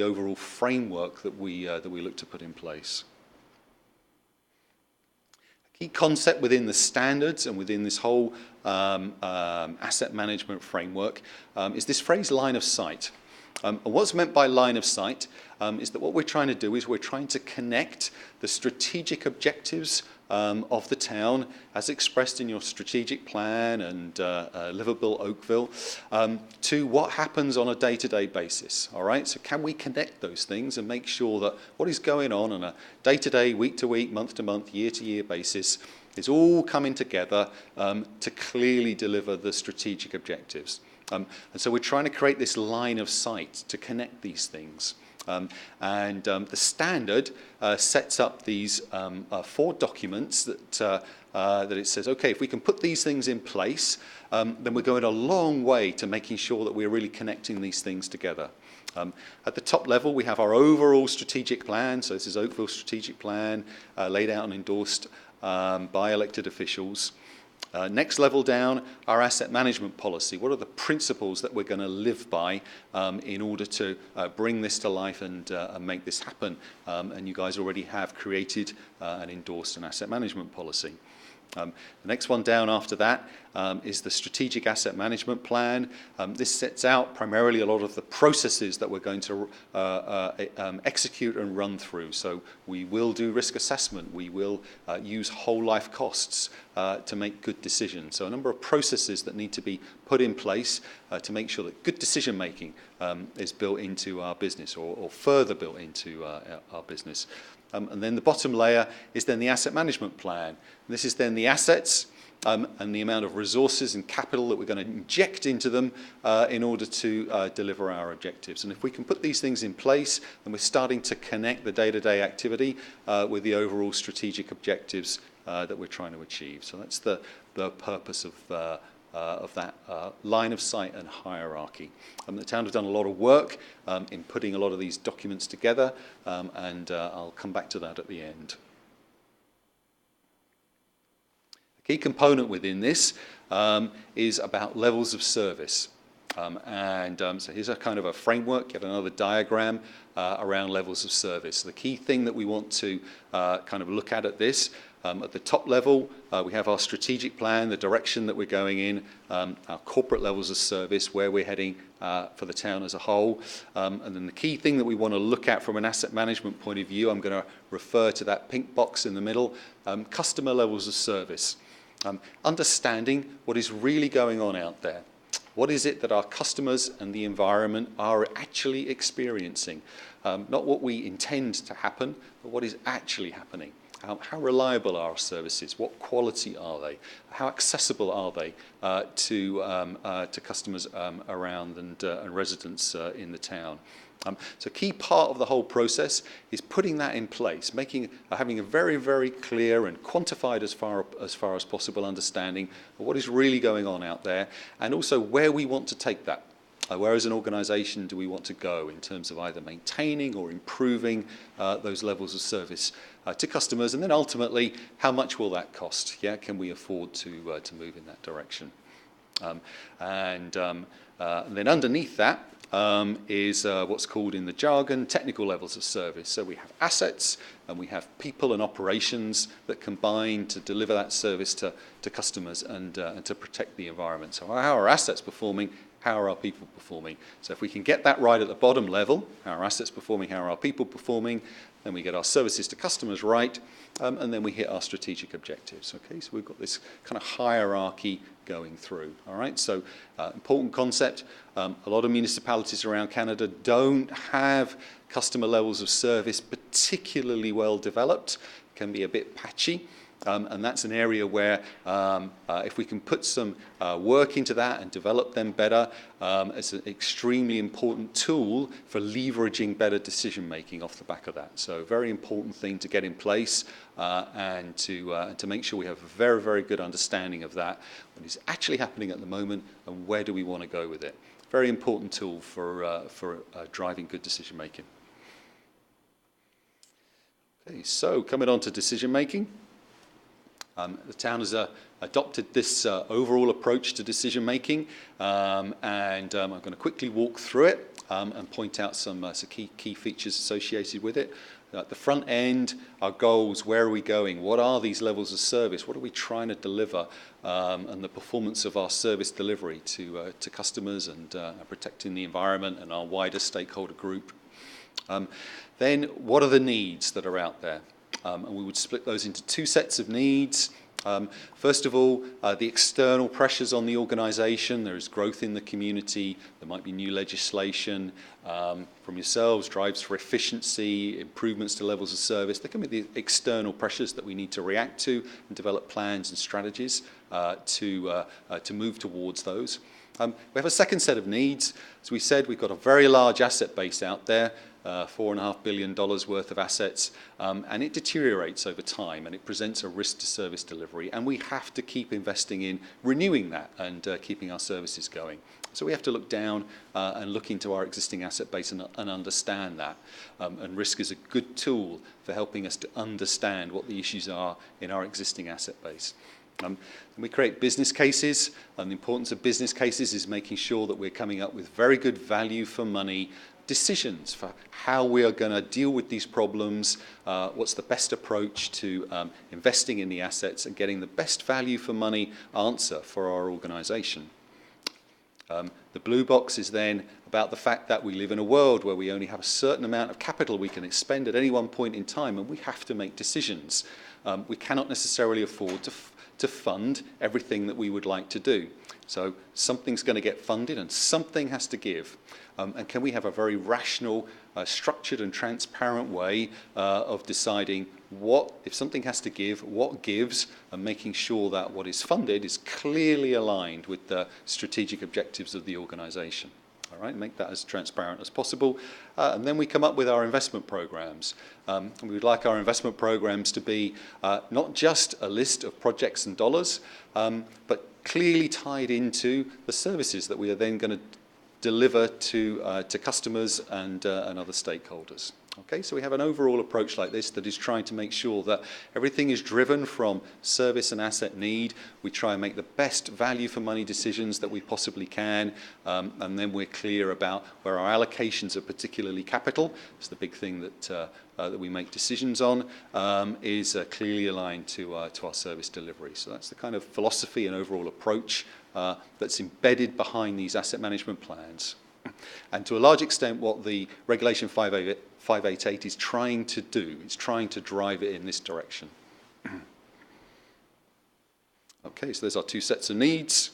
overall framework that we look to put in place. A key concept within the standards and within this whole asset management framework is this phrase line of sight. And what's meant by line of sight is that what we're trying to do is we're trying to connect the strategic objectives of the town as expressed in your strategic plan and livable Oakville to what happens on a day-to-day basis. All right, so can we connect those things and make sure that what is going on a day-to-day, week-to-week, month-to-month, year-to-year basis is all coming together to clearly deliver the strategic objectives. And so we're trying to create this line of sight to connect these things. The standard sets up these 4 documents that it says, okay, if we can put these things in place, then we're going a long way to making sure that we're really connecting these things together. At the top level, we have our overall strategic plan. So this is Oakville strategic plan, laid out and endorsed by elected officials. Next level down, our asset management policy. What are the principles that we're going to live by in order to bring this to life and make this happen? And you guys already have created and endorsed an asset management policy. The next one down after that is the Strategic Asset Management Plan. This sets out primarily a lot of the processes that we're going to execute and run through. So we will do risk assessment. We will use whole life costs to make good decisions. So a number of processes that need to be put in place to make sure that good decision making is built into our business or further built into our business. And then the bottom layer is then the asset management plan. This is then the assets and the amount of resources and capital that we're going to inject into them in order to deliver our objectives. And if we can put these things in place, then we're starting to connect the day-to-day activity with the overall strategic objectives that we're trying to achieve. So that's the purpose of that line of sight and hierarchy. The town have done a lot of work in putting a lot of these documents together, and I'll come back to that at the end. A key component within this is about levels of service. So here's a kind of a framework, yet another diagram around levels of service. The key thing that we want to kind of look at this, at the top level, we have our strategic plan, the direction that we're going in, our corporate levels of service, where we're heading for the town as a whole. And then the key thing that we want to look at from an asset management point of view, I'm going to refer to that pink box in the middle, customer levels of service. Understanding what is really going on out there. What is it that our customers and the environment are actually experiencing? Not what we intend to happen, but what is actually happening. How reliable are our services? What quality are they? How accessible are they to customers around and residents in the town? So a key part of the whole process is putting that in place, having a very, very clear and quantified as far as possible understanding of what is really going on out there, and also where we want to take that. Where as an organisation do we want to go in terms of either maintaining or improving those levels of service to customers, and then ultimately, how much will that cost? Yeah, can we afford to move in that direction? And then underneath that is what's called in the jargon technical levels of service. So we have assets and we have people and operations that combine to deliver that service to customers and to protect the environment. So how are our assets performing? How are our people performing? So if we can get that right at the bottom level, how are our assets performing, how are our people performing, then we get our services to customers right, and then we hit our strategic objectives. Okay, so we've got this kind of hierarchy going through. All right, so important concept. A lot of municipalities around Canada don't have customer levels of service particularly well developed, can be a bit patchy. And that's an area where if we can put some work into that and develop them better, it's an extremely important tool for leveraging better decision making off the back of that. So a very important thing to get in place and to make sure we have a very, very good understanding of that, what is actually happening at the moment and where do we want to go with it. Very important tool for driving good decision making. Okay, so coming on to decision making. The town has adopted this overall approach to decision making, and I'm going to quickly walk through it and point out some key features associated with it. At the front end, our goals, where are we going? What are these levels of service? What are we trying to deliver? And the performance of our service delivery to customers and protecting the environment and our wider stakeholder group. Then what are the needs that are out there? And we would split those into two sets of needs. First of all, the external pressures on the organisation. There is growth in the community. There might be new legislation from yourselves, drives for efficiency, improvements to levels of service. There can be the external pressures that we need to react to and develop plans and strategies to move towards those. We have a second set of needs. As we said, we've got a very large asset base out there. $4.5 billion worth of assets, and it deteriorates over time and it presents a risk to service delivery, and we have to keep investing in renewing that and keeping our services going. So we have to look down and look into our existing asset base and understand that, and risk is a good tool for helping us to understand what the issues are in our existing asset base. We create business cases, and the importance of business cases is making sure that we're coming up with very good value for money decisions for how we are going to deal with these problems, what's the best approach to investing in the assets and getting the best value for money answer for our organisation. The blue box is then about the fact that we live in a world where we only have a certain amount of capital we can expend at any one point in time, and we have to make decisions. We cannot necessarily afford to fund everything that we would like to do. So something's going to get funded and something has to give. And can we have a very rational, structured and transparent way of deciding if something has to give, what gives, and making sure that what is funded is clearly aligned with the strategic objectives of the organisation. All right, make that as transparent as possible. And then we come up with our investment programs. We would like our investment programs to be not just a list of projects and dollars, but clearly tied into the services that we are then going to deliver to customers and other stakeholders. Okay, so we have an overall approach like this that is trying to make sure that everything is driven from service and asset need. We try and make the best value for money decisions that we possibly can, and then we're clear about where our allocations of particularly capital, it's the big thing that we make decisions on, is clearly aligned to our service delivery. So that's the kind of philosophy and overall approach that's embedded behind these asset management plans. And to a large extent, what the Regulation 588 is trying to do, it's trying to drive it in this direction. Okay, so there's our two sets of needs.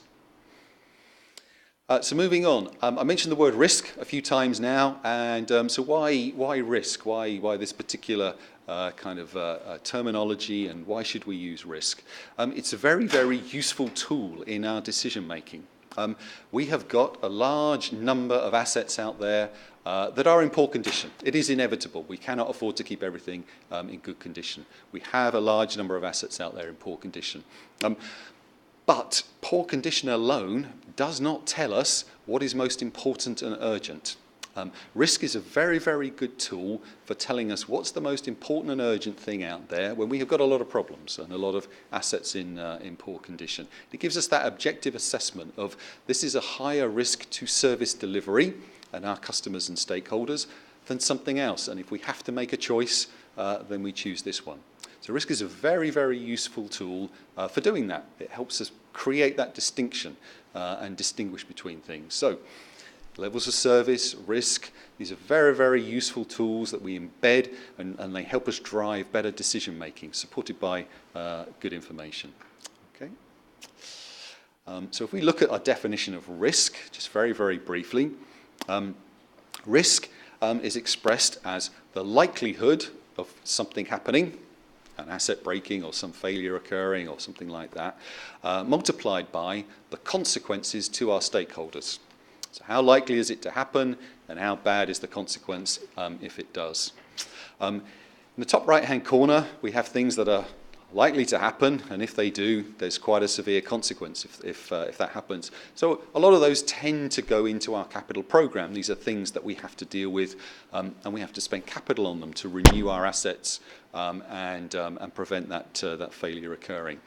So moving on, I mentioned the word risk a few times now, and so why risk? Why this particular kind of terminology, and why should we use risk? It's a very, very useful tool in our decision making. We have got a large number of assets out there that are in poor condition. It is inevitable. We cannot afford to keep everything in good condition. We have a large number of assets out there in poor condition. But poor condition alone does not tell us what is most important and urgent. Risk is a very, very good tool for telling us what's the most important and urgent thing out there when we have got a lot of problems and a lot of assets in poor condition. It gives us that objective assessment of this is a higher risk to service delivery and our customers and stakeholders than something else. And if we have to make a choice, then we choose this one. So risk is a very, very useful tool for doing that. It helps us create that distinction and distinguish between things. So levels of service, risk, these are very, very useful tools that we embed, and they help us drive better decision making, supported by good information. Okay. So if we look at our definition of risk, just very, very briefly, risk is expressed as the likelihood of something happening, an asset breaking or some failure occurring or something like that, multiplied by the consequences to our stakeholders. So how likely is it to happen, and how bad is the consequence if it does? In the top right-hand corner, we have things that are likely to happen, and if they do, there's quite a severe consequence if that happens. So a lot of those tend to go into our capital program. These are things that we have to deal with, and we have to spend capital on them to renew our assets and prevent that failure occurring.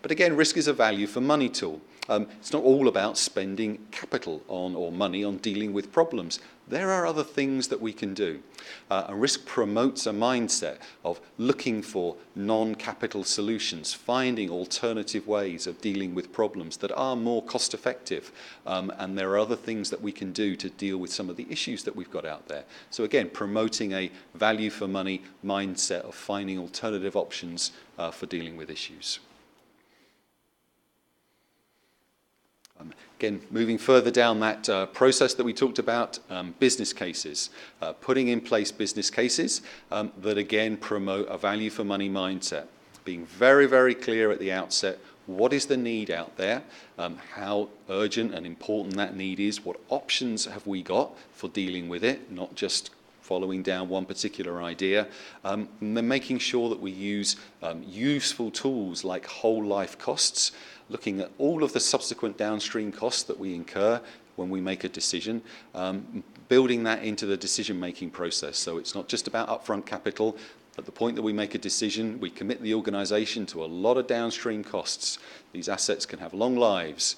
But again, risk is a value for money tool. It's not all about spending capital on or money on dealing with problems. There are other things that we can do. And risk promotes a mindset of looking for non-capital solutions, finding alternative ways of dealing with problems that are more cost effective. And there are other things that we can do to deal with some of the issues that we've got out there. So again, promoting a value for money mindset of finding alternative options for dealing with issues. Again, moving further down that process that we talked about, business cases. Putting in place business cases that again promote a value for money mindset. Being very, very clear at the outset, what is the need out there, how urgent and important that need is, what options have we got for dealing with it, not just following down one particular idea, and then making sure that we use useful tools like whole life costs, looking at all of the subsequent downstream costs that we incur when we make a decision, building that into the decision-making process. So it's not just about upfront capital, At the point that we make a decision, we commit the organisation to a lot of downstream costs. These assets can have long lives,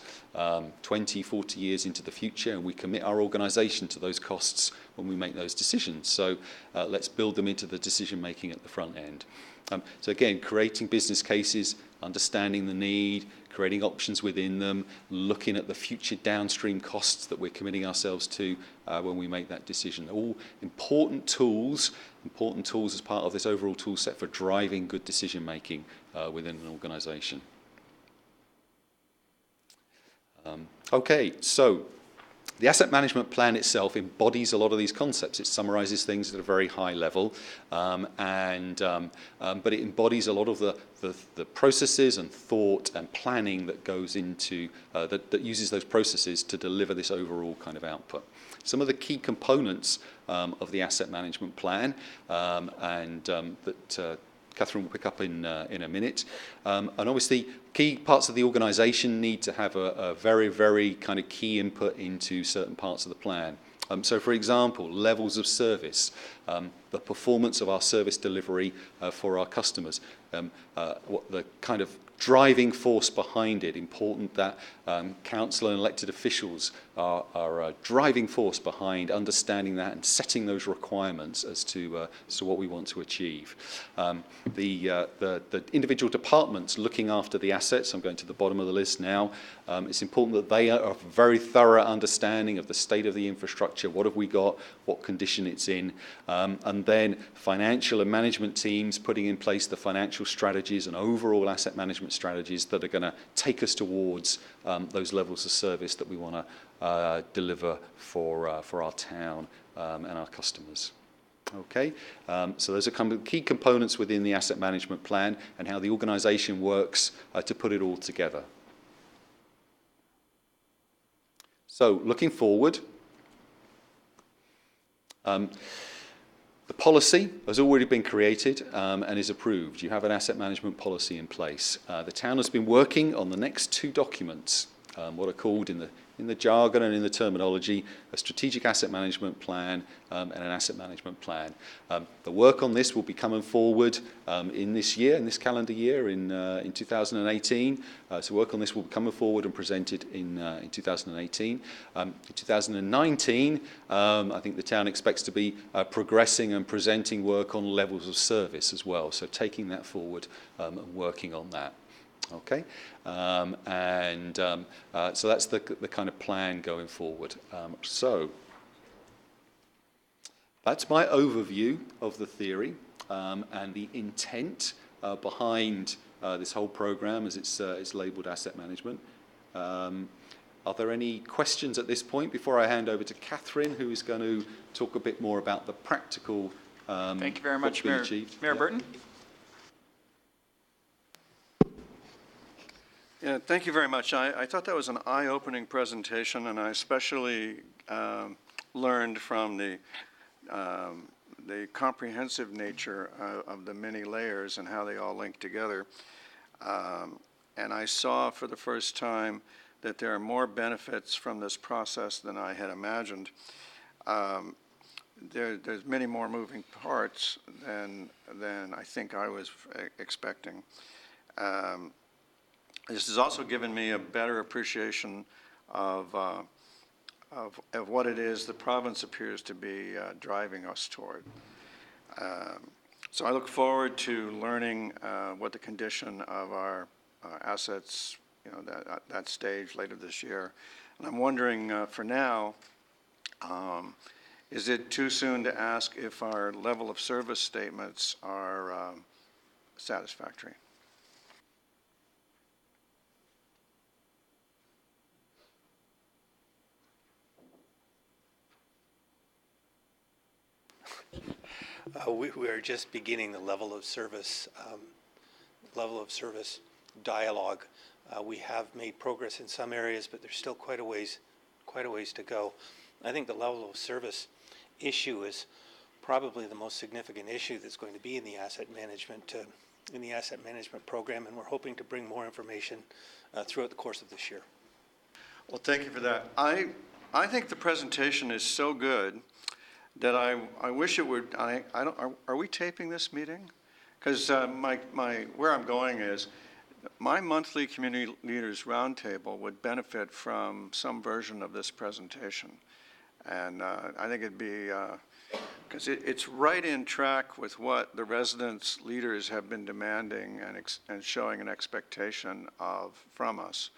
20, 40 years into the future, and we commit our organisation to those costs when we make those decisions. So let's build them into the decision making at the front end. So again, creating business cases, understanding the need, creating options within them, looking at the future downstream costs that we're committing ourselves to when we make that decision. All important tools as part of this overall tool set for driving good decision making within an organisation. Okay, so the asset management plan itself embodies a lot of these concepts. It summarises things at a very high level, but it embodies a lot of the processes and thought and planning that goes into, that uses those processes to deliver this overall kind of output. Some of the key components of the asset management plan, that Catherine will pick up in a minute. And obviously, key parts of the organisation need to have a very, very kind of key input into certain parts of the plan. So, for example, levels of service, the performance of our service delivery for our customers, what the kind of driving force behind it. Important that council and elected officials are a driving force behind understanding that and setting those requirements as to what we want to achieve. The individual departments looking after the assets, I'm going to the bottom of the list now, it's important that they have a very thorough understanding of the state of the infrastructure, what have we got, what condition it's in, and then financial and management teams putting in place the financial strategies and overall asset management strategies that are going to take us towards those levels of service that we want to deliver for our town and our customers. Okay, so those are key components within the asset management plan and how the organisation works to put it all together. So looking forward, the policy has already been created and is approved. You have an asset management policy in place. The town has been working on the next two documents, what are called in the jargon and in the terminology, a strategic asset management plan and an asset management plan. The work on this will be coming forward in this year, in this calendar year, in 2018. So work on this will be coming forward and presented in 2018. In 2019, I think the town expects to be progressing and presenting work on levels of service as well. So taking that forward and working on that. Okay, so that's the kind of plan going forward. So that's my overview of the theory and the intent behind this whole program as it's labelled asset management. Are there any questions at this point before I hand over to Catherine, who is going to talk a bit more about the practical Thank you very much, Mayor Yeah. Burton. Yeah, thank you very much. I thought that was an eye-opening presentation, and I especially learned from the comprehensive nature of the many layers and how they all link together. And I saw for the first time that there are more benefits from this process than I had imagined. There's many more moving parts than I think I was expecting. This has also given me a better appreciation of what it is the province appears to be driving us toward. So I look forward to learning what the condition of our assets, that stage later this year. And I'm wondering, for now, is it too soon to ask if our level of service statements are satisfactory? We are just beginning the level of service dialogue. We have made progress in some areas, but there's still quite a ways to go. I think the level of service issue is probably the most significant issue that's going to be in the asset management program, and we're hoping to bring more information throughout the course of this year. Well, thank you for that. I think the presentation is so good that I wish it would, I don't, are we taping this meeting? Because where I'm going is, my monthly community leaders roundtable would benefit from some version of this presentation. And I think it'd be, because it's right in track with what the residents' leaders have been demanding and showing an expectation of from us.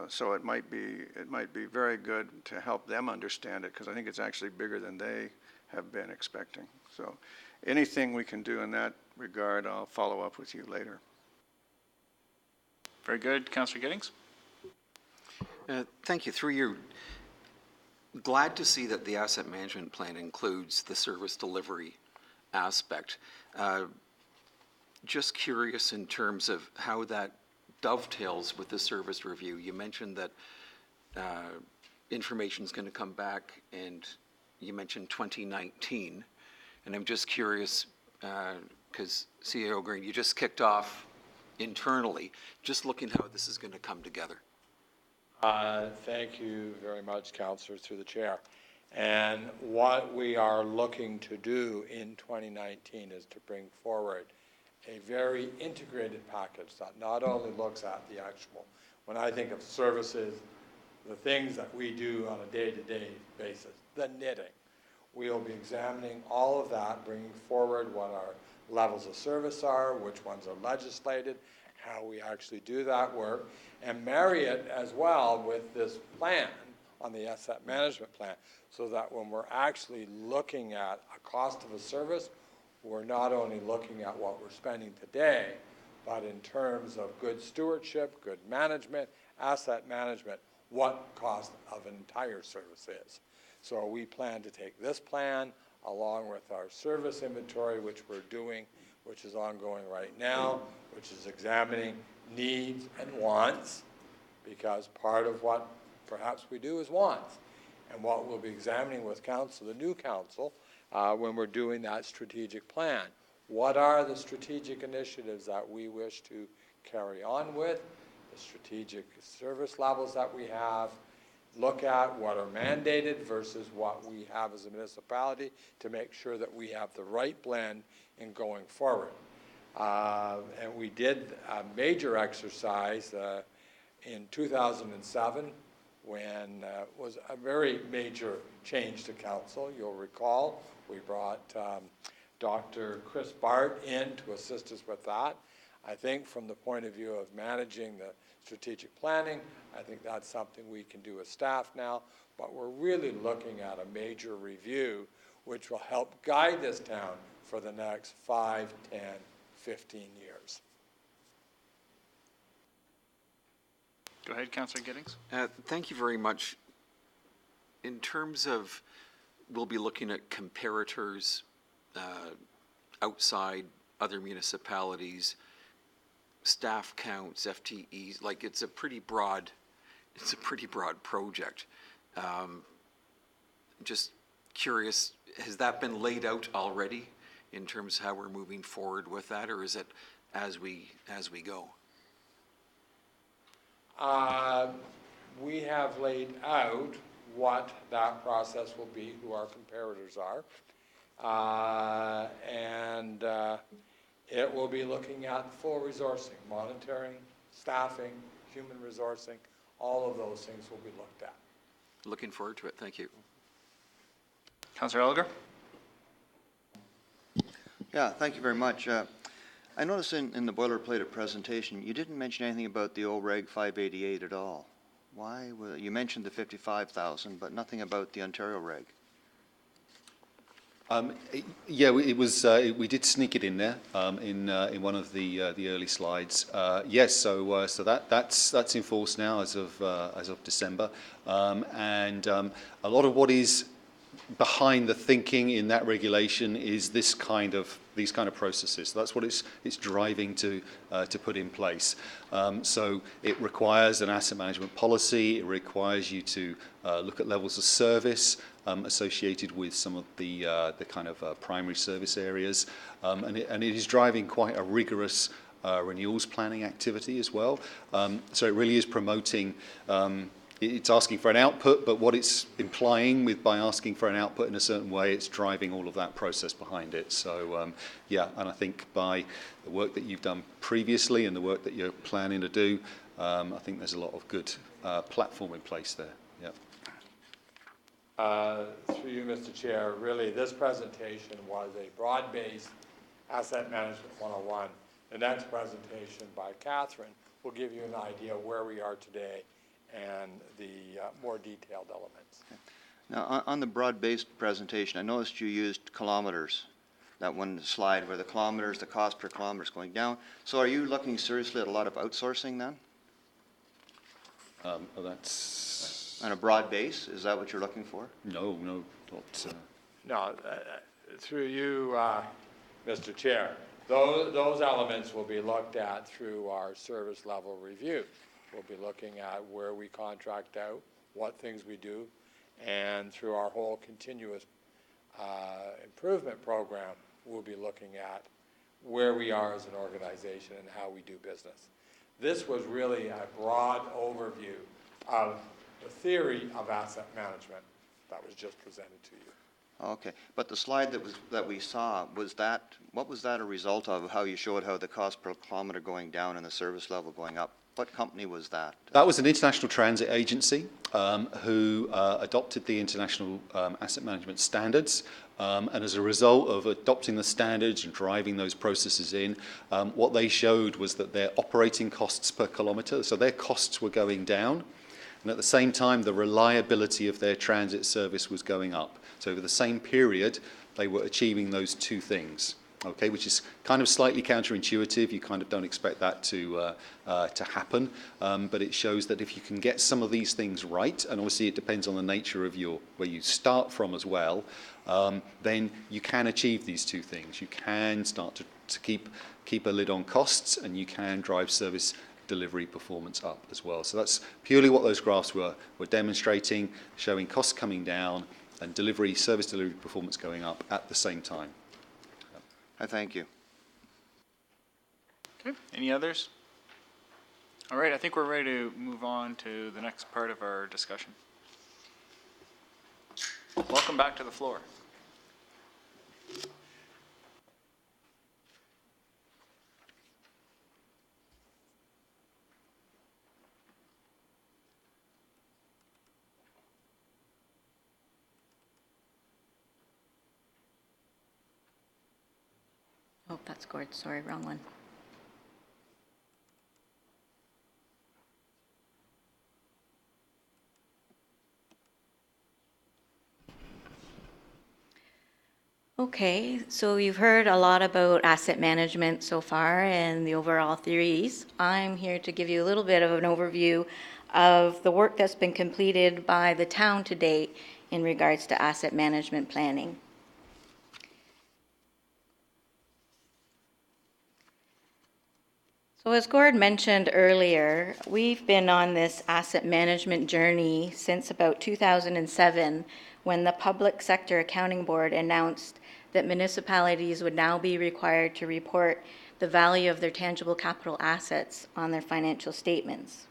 So it might be very good to help them understand it, because I think it's actually bigger than they have been expecting. So anything we can do in that regard, I'll follow up with you later. Very good. Councillor Giddings? Thank you. Through you, glad to see that the asset management plan includes the service delivery aspect. Just curious in terms of how that dovetails with the service review. You mentioned that information is going to come back, and you mentioned 2019. And I'm just curious, because CEO Green, you just kicked off internally, just looking how this is going to come together. Thank you very much, Councillor, through the chair. And what we are looking to do in 2019 is to bring forward a very integrated package that not only looks at the actual, when I think of services, the things that we do on a day-to-day basis, the knitting. We'll be examining all of that, bringing forward what our levels of service are, which ones are legislated, how we actually do that work, and marry it as well with this plan on the asset management plan, so that when we're actually looking at a cost of a service, we're not only looking at what we're spending today, but in terms of good stewardship, good management, asset management, what cost of an entire service is. So we plan to take this plan along with our service inventory, which we're doing, which is ongoing right now, which is examining needs and wants, because part of what perhaps we do is wants. And what we'll be examining with council, the new council, when we're doing that strategic plan. What are the strategic initiatives that we wish to carry on with, the strategic service levels that we have, look at what are mandated versus what we have as a municipality to make sure that we have the right blend in going forward. And we did a major exercise in 2007 when was a very major change to council. You'll recall we brought Dr. Chris Bart in to assist us with that. I think from the point of view of managing the strategic planning, I think that's something we can do as staff now, but we're really looking at a major review which will help guide this town for the next 5, 10, 15 years. Go ahead, Councillor Giddings. Thank you very much. In terms of, we'll be looking at comparators outside other municipalities, staff counts, FTEs, like it's a pretty broad project. Just curious, has that been laid out already in terms of how we're moving forward with that, or is it as we go? We have laid out what that process will be, who our comparators are, and it will be looking at full resourcing, monitoring, staffing, human resourcing, all of those things will be looked at. Looking forward to it. Thank you. Councillor Elgar? Yeah, thank you very much. I noticed in the boilerplate presentation, you didn't mention anything about the old Reg 588 at all. Why? Well, you mentioned the 55,000, but nothing about the Ontario Reg. Yeah, it was. We did sneak it in there in one of the early slides. Yes, so that's in force now as of December, and a lot of what is behind the thinking in that regulation is these kind of processes. So that's what it's driving to put in place. So it requires an asset management policy. It requires you to look at levels of service associated with some of the kind of primary service areas, and it is driving quite a rigorous renewals planning activity as well. So it really is promoting it's asking for an output, but what it's implying by asking for an output in a certain way, it's driving all of that process behind it. So yeah, and I think by the work that you've done previously and the work that you're planning to do, I think there's a lot of good platform in place there. Yeah. Through you, Mr. Chair, really this presentation was a broad-based Asset Management 101. The next presentation by Catherine will give you an idea of where we are today and the more detailed elements. Now, on the broad-based presentation, I noticed you used kilometers, that one slide where the kilometers, the cost per kilometer is going down. So are you looking seriously at a lot of outsourcing then? That's... On a broad base, is that what you're looking for? No, not... No, through you, Mr. Chair, those elements will be looked at through our service level review. We'll be looking at where we contract out, what things we do, and through our whole continuous improvement program, we'll be looking at where we are as an organization and how we do business. This was really a broad overview of the theory of asset management that was just presented to you. Okay, but the slide that we saw, what was that a result of, how you showed how the cost per kilometer going down and the service level going up? What company was that? That was an international transit agency who adopted the international asset management standards. And as a result of adopting the standards and driving those processes in, what they showed was that their operating costs per kilometre, so their costs were going down, and at the same time the reliability of their transit service was going up. So over the same period, they were achieving those two things. Okay, which is kind of slightly counterintuitive. You kind of don't expect that to happen, but it shows that if you can get some of these things right, and obviously it depends on the nature of where you start from as well, then you can achieve these two things. You can start to keep a lid on costs, and you can drive service delivery performance up as well. So that's purely what those graphs were demonstrating, showing costs coming down and service delivery performance going up at the same time. I thank you. Okay, any others? All right, I think we're ready to move on to the next part of our discussion. Welcome back to the floor. Oh, that's Gord. Sorry, wrong one. Okay, so you've heard a lot about asset management so far and the overall theories. I'm here to give you a little bit of an overview of the work that's been completed by the town to date in regards to asset management planning. So as Gord mentioned earlier, we've been on this asset management journey since about 2007, when the Public Sector Accounting Board announced that municipalities would now be required to report the value of their tangible capital assets on their financial statements.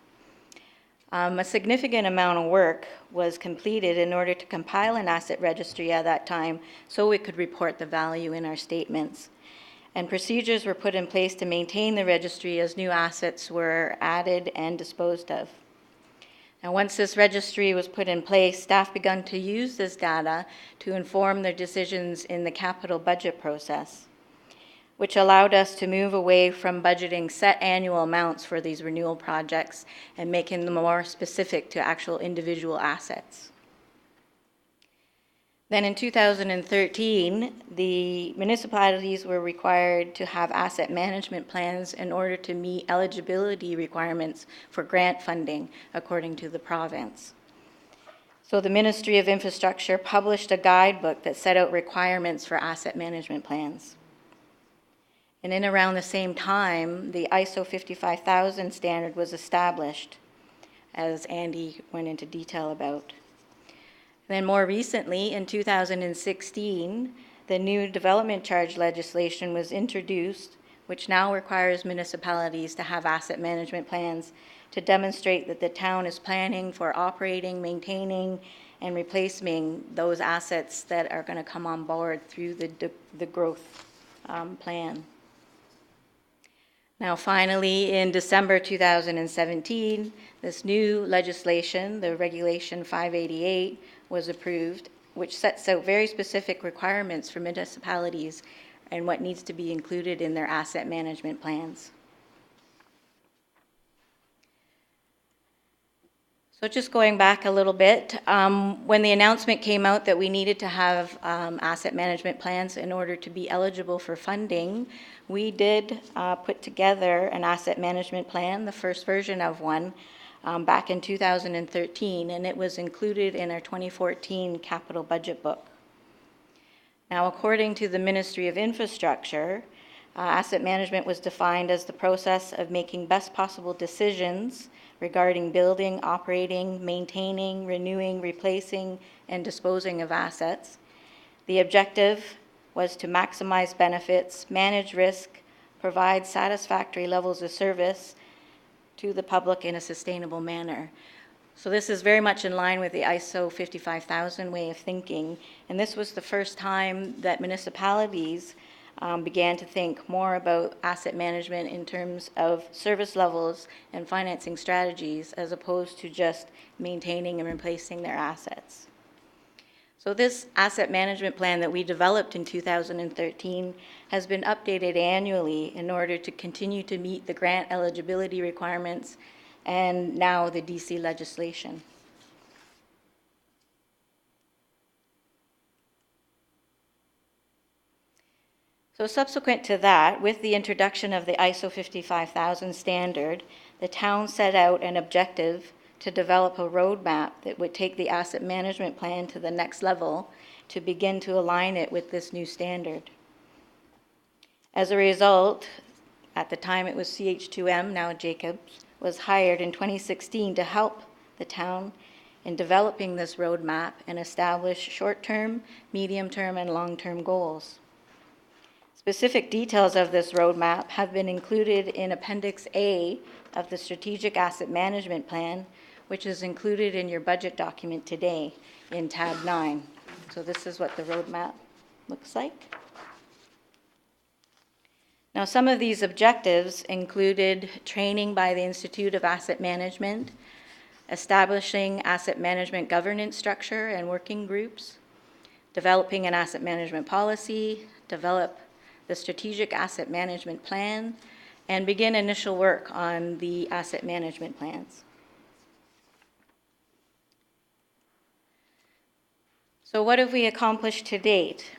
A significant amount of work was completed in order to compile an asset registry at that time so we could report the value in our statements. And procedures were put in place to maintain the registry as new assets were added and disposed of. Now, once this registry was put in place, staff began to use this data to inform their decisions in the capital budget process, which allowed us to move away from budgeting set annual amounts for these renewal projects and making them more specific to actual individual assets. Then in 2013, the municipalities were required to have asset management plans in order to meet eligibility requirements for grant funding according to the province. So the Ministry of Infrastructure published a guidebook that set out requirements for asset management plans. And in around the same time, the ISO 55000 standard was established, as Andy went into detail about. Then more recently, in 2016, the new development charge legislation was introduced, which now requires municipalities to have asset management plans to demonstrate that the town is planning for operating, maintaining, and replacing those assets that are going to come on board through the growth plan. Now, finally, in December 2017, this new legislation, the Regulation 588, was approved, which sets out very specific requirements for municipalities and what needs to be included in their asset management plans. So just going back a little bit, when the announcement came out that we needed to have asset management plans in order to be eligible for funding, we did put together an asset management plan, the first version of one, back in 2013, and it was included in our 2014 capital budget book. Now, according to the Ministry of Infrastructure, asset management was defined as the process of making best possible decisions regarding building, operating, maintaining, renewing, replacing, and disposing of assets. The objective was to maximize benefits, manage risk, provide satisfactory levels of service to the public in a sustainable manner. So this is very much in line with the ISO 55000 way of thinking, and this was the first time that municipalities began to think more about asset management in terms of service levels and financing strategies as opposed to just maintaining and replacing their assets. So this asset management plan that we developed in 2013 has been updated annually in order to continue to meet the grant eligibility requirements and now the DC legislation. So subsequent to that, with the introduction of the ISO 55000 standard, the town set out an objective to develop a roadmap that would take the asset management plan to the next level to begin to align it with this new standard. As a result, at the time it was CH2M, now Jacobs, was hired in 2016 to help the town in developing this roadmap and establish short-term, medium-term, and long-term goals. Specific details of this roadmap have been included in Appendix A of the Strategic Asset Management Plan, which is included in your budget document today in tab 9. So this is what the roadmap looks like. Now, some of these objectives included training by the Institute of Asset Management, establishing asset management governance structure and working groups, developing an asset management policy, develop the Strategic Asset Management Plan, and begin initial work on the asset management plans. So what have we accomplished to date?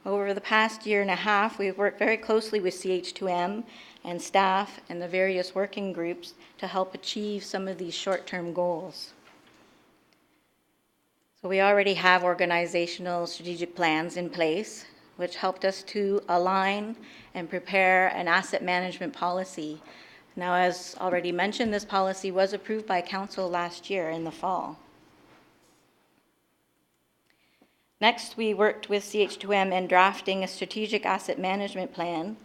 Over the past year and a half, we've worked very closely with CH2M and staff and the various working groups to help achieve some of these short-term goals. So we already have organizational strategic plans in place, which helped us to align and prepare an asset management policy. Now, as already mentioned, this policy was approved by Council last year in the fall. Next, we worked with CH2M in drafting a strategic asset management plan,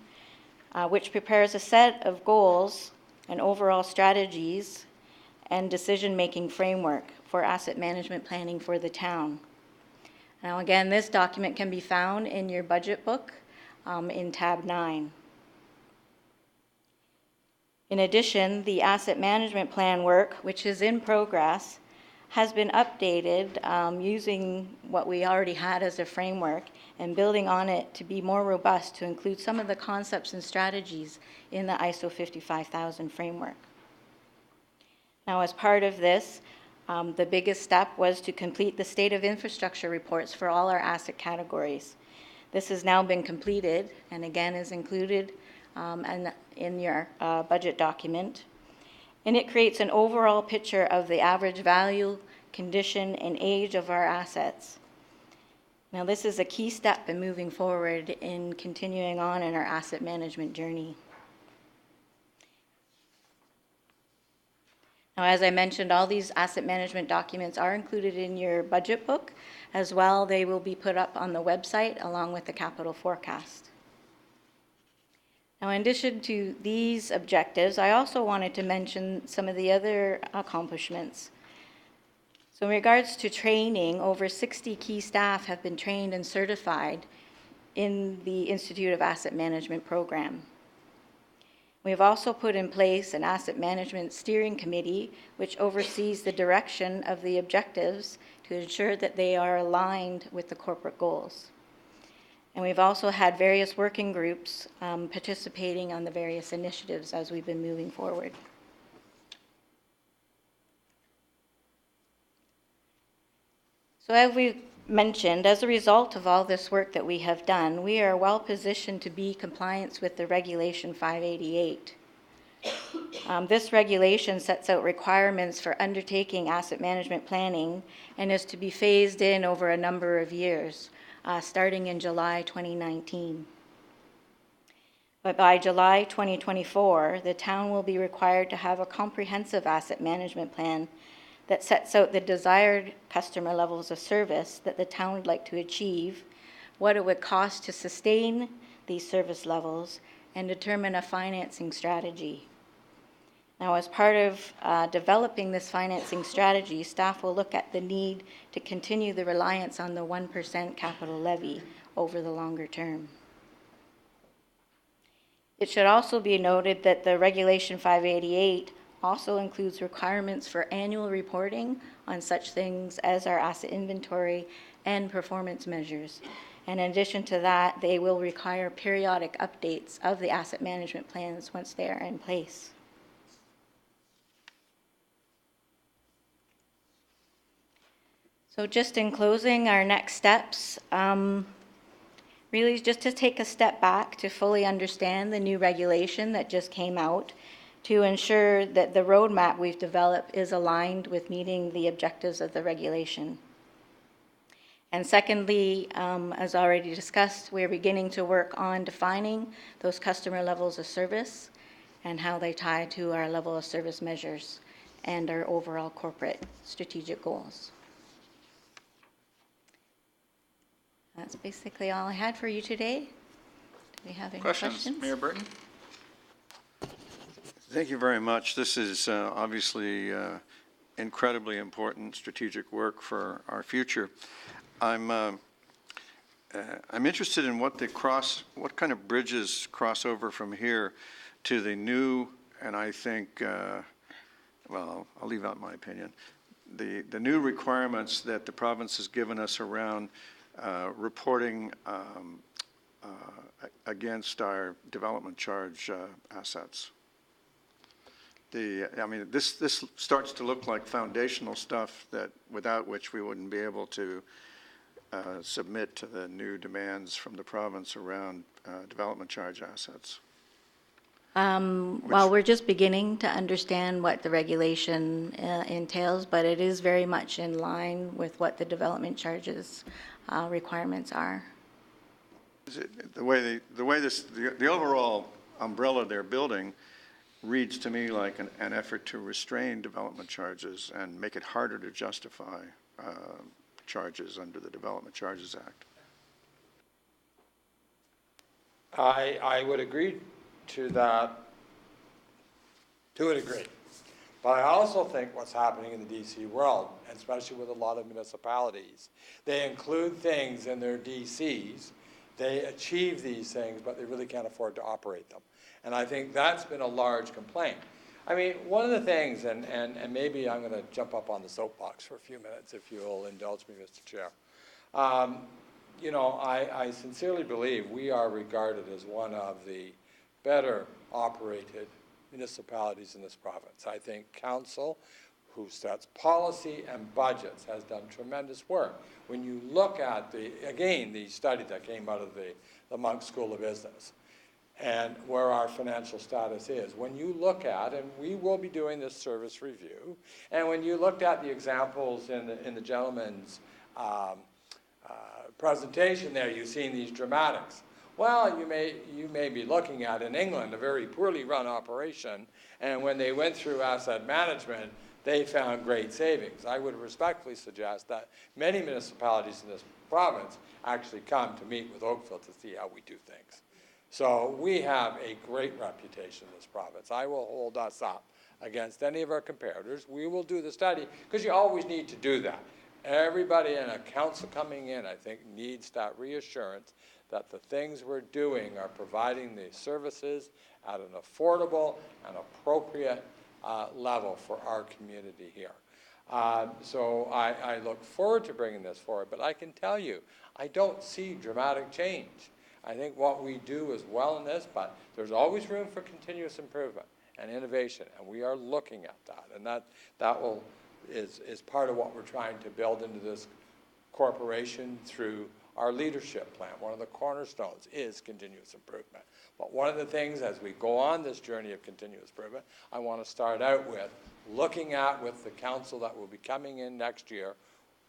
which prepares a set of goals and overall strategies and decision-making framework for asset management planning for the town. Now again, this document can be found in your budget book in tab 9. In addition, the asset management plan work, which is in progress, has been updated using what we already had as a framework and building on it to be more robust to include some of the concepts and strategies in the ISO 55000 framework. Now, as part of this, the biggest step was to complete the state of infrastructure reports for all our asset categories. This has now been completed and again is included in your budget document. And it creates an overall picture of the average value, condition, and age of our assets. Now, this is a key step in moving forward in continuing on in our asset management journey. Now, as I mentioned, all these asset management documents are included in your budget book. As well, they will be put up on the website along with the capital forecast. Now, in addition to these objectives, I also wanted to mention some of the other accomplishments. So in regards to training, over 60 key staff have been trained and certified in the Institute of Asset Management program. We have also put in place an asset management steering committee which oversees the direction of the objectives to ensure that they are aligned with the corporate goals. And we've also had various working groups participating on the various initiatives as we've been moving forward. So as we've mentioned, as a result of all this work that we have done, we are well positioned to be compliant with the Regulation 588. This regulation sets out requirements for undertaking asset management planning and is to be phased in over a number of years, starting in July 2019. But by July 2024, the town will be required to have a comprehensive asset management plan that sets out the desired customer levels of service that the town would like to achieve, what it would cost to sustain these service levels, and determine a financing strategy. Now, as part of developing this financing strategy, staff will look at the need to continue the reliance on the 1% capital levy over the longer term. It should also be noted that the Regulation 588 also includes requirements for annual reporting on such things as our asset inventory and performance measures. And in addition to that, they will require periodic updates of the asset management plans once they are in place. So just in closing, our next steps, really is just to take a step back to fully understand the new regulation that just came out, to ensure that the roadmap we've developed is aligned with meeting the objectives of the regulation. And secondly, as already discussed, we're beginning to work on defining those customer levels of service and how they tie to our level of service measures and our overall corporate strategic goals. That's basically all I had for you today. Do we have any questions? Mayor Burton? Thank you very much. This is obviously incredibly important strategic work for our future. I'm interested in what kind of bridges cross over from here to the new, and I think, well, I'll leave out my opinion, the new requirements that the province has given us around reporting against our development charge assets. I mean, this starts to look like foundational stuff that without which we wouldn't be able to submit to the new demands from the province around development charge assets. Well, we're just beginning to understand what the regulation entails, but it is very much in line with what the development charges requirements are. The overall umbrella they're building reads to me like an effort to restrain development charges and make it harder to justify charges under the Development Charges Act. I would agree to that to a degree. But I also think what's happening in the DC world, and especially with a lot of municipalities, they include things in their DCs, they achieve these things, but they really can't afford to operate them. And I think that's been a large complaint. I mean, one of the things, and maybe I'm going to jump up on the soapbox for a few minutes, if you'll indulge me, Mr. Chair. You know, I sincerely believe we are regarded as one of the better operated municipalities in this province. I think council, who sets policy and budgets, has done tremendous work. When you look at the study that came out of the Monk School of Business and where our financial status is, when you look at, and we will be doing this service review, and when you looked at the examples in the gentleman's presentation there, you've seen these dramatics. Well, you may be looking at, in England, a very poorly run operation, and when they went through asset management, they found great savings. I would respectfully suggest that many municipalities in this province actually come to meet with Oakville to see how we do things. So we have a great reputation in this province. I will hold us up against any of our competitors. We will do the study, because you always need to do that. Everybody in a council coming in, I think, needs that reassurance that the things we're doing are providing the services at an affordable and appropriate level for our community here. So I look forward to bringing this forward, but I can tell you, I don't see dramatic change. I think what we do is well in this, but there's always room for continuous improvement and innovation, and we are looking at that. And that is part of what we're trying to build into this corporation through our leadership plan. One of the cornerstones is continuous improvement. But one of the things as we go on this journey of continuous improvement, I want to start out with looking at with the council that will be coming in next year,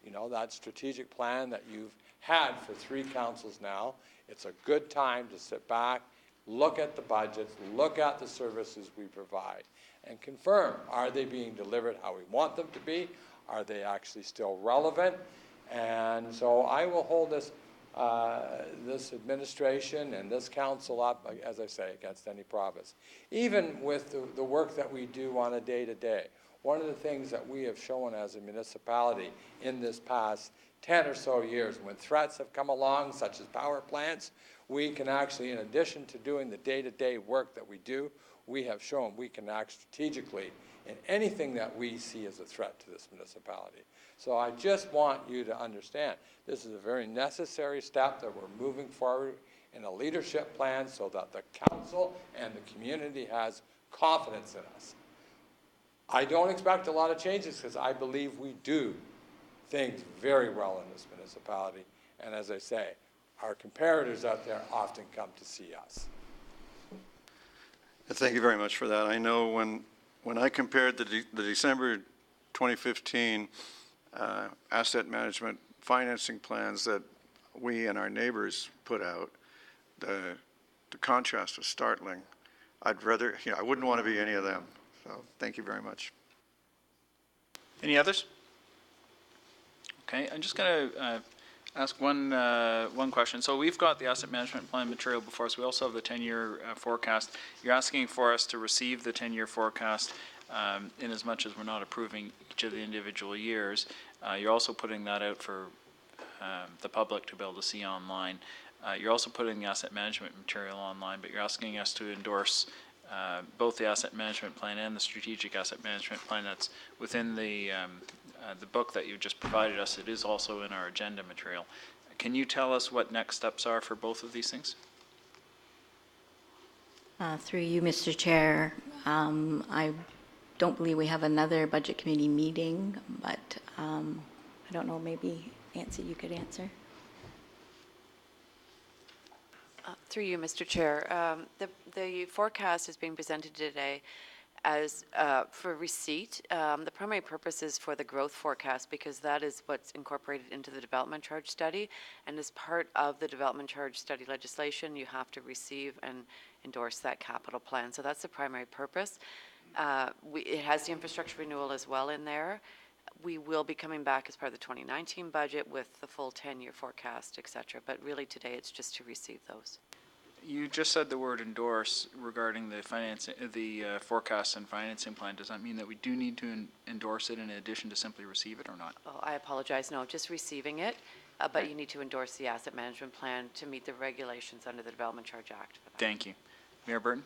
you know, that strategic plan that you've had for 3 councils now. It's a good time to sit back, look at the budgets, look at the services we provide, and confirm, are they being delivered how we want them to be? Are they actually still relevant? And so I will hold this administration and this council up, as I say, against any province. Even with the work that we do on a day-to-day, one of the things that we have shown as a municipality in this past 10 or so years, when threats have come along, such as power plants, we can actually, in addition to doing the day-to-day work that we do, we have shown we can act strategically in anything that we see as a threat to this municipality. So I just want you to understand, this is a very necessary step that we're moving forward in a leadership plan so that the council and the community has confidence in us. I don't expect a lot of changes because I believe we do things very well in this municipality. And as I say, our comparators out there often come to see us. Thank you very much for that. I know when I compared the December 2015 asset management financing plans that we and our neighbors put out, the contrast was startling. I'd rather, I wouldn't want to be any of them. So thank you very much. Any others? Okay, I'm just going to ask one question. So we've got the asset management plan material before us. We also have the 10-year forecast. You're asking for us to receive the 10-year forecast in as much as we're not approving each of the individual years. You're also putting that out for the public to be able to see online. You're also putting the asset management material online, but you're asking us to endorse both the asset management plan and the strategic asset management plan that's within the book that you just provided us. It is also in our agenda material. Can you tell us what next steps are for both of these things? Through you, Mr. Chair, I don't believe we have another budget committee meeting, but I don't know, maybe Nancy, you could answer. Through you, Mr. Chair, the forecast is being presented today as for receipt. The primary purpose is for the growth forecast because that is what's incorporated into the development charge study, and as part of the development charge study legislation, you have to receive and endorse that capital plan. So that's the primary purpose. It has the infrastructure renewal as well in there. We will be coming back as part of the 2019 budget with the full 10-year forecast, et cetera, but really today it's just to receive those. You just said the word endorse regarding the forecast and financing plan. Does that mean that we do need to endorse it in addition to simply receive it or not? Oh, I apologize. No, just receiving it, but you need to endorse the asset management plan to meet the regulations under the Development Charge Act for that. Thank you. Mayor Burton?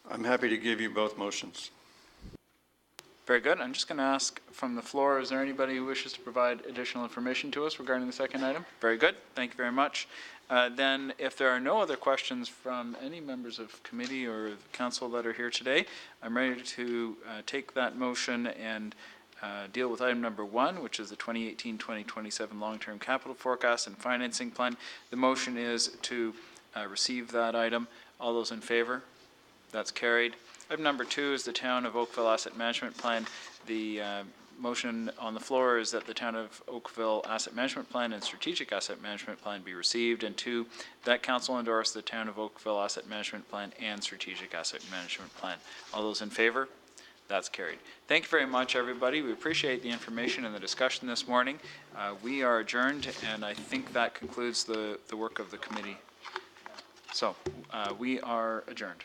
I'm happy to give you both motions. Very good. I'm just going to ask from the floor, is there anybody who wishes to provide additional information to us regarding the second item? Very good. Thank you very much. Then if there are no other questions from any members of committee or council that are here today, I'm ready to take that motion and deal with item number 1, which is the 2018-2027 long-term capital forecast and financing plan. The motion is to receive that item. All those in favor? That's carried. Item number 2 is the Town of Oakville Asset Management Plan. The motion on the floor is that the Town of Oakville Asset Management Plan and Strategic Asset Management Plan be received, and 2, that Council endorse the Town of Oakville Asset Management Plan and Strategic Asset Management Plan. All those in favor? That's carried. Thank you very much, everybody. We appreciate the information and the discussion this morning. We are adjourned, and I think that concludes the work of the committee. So we are adjourned.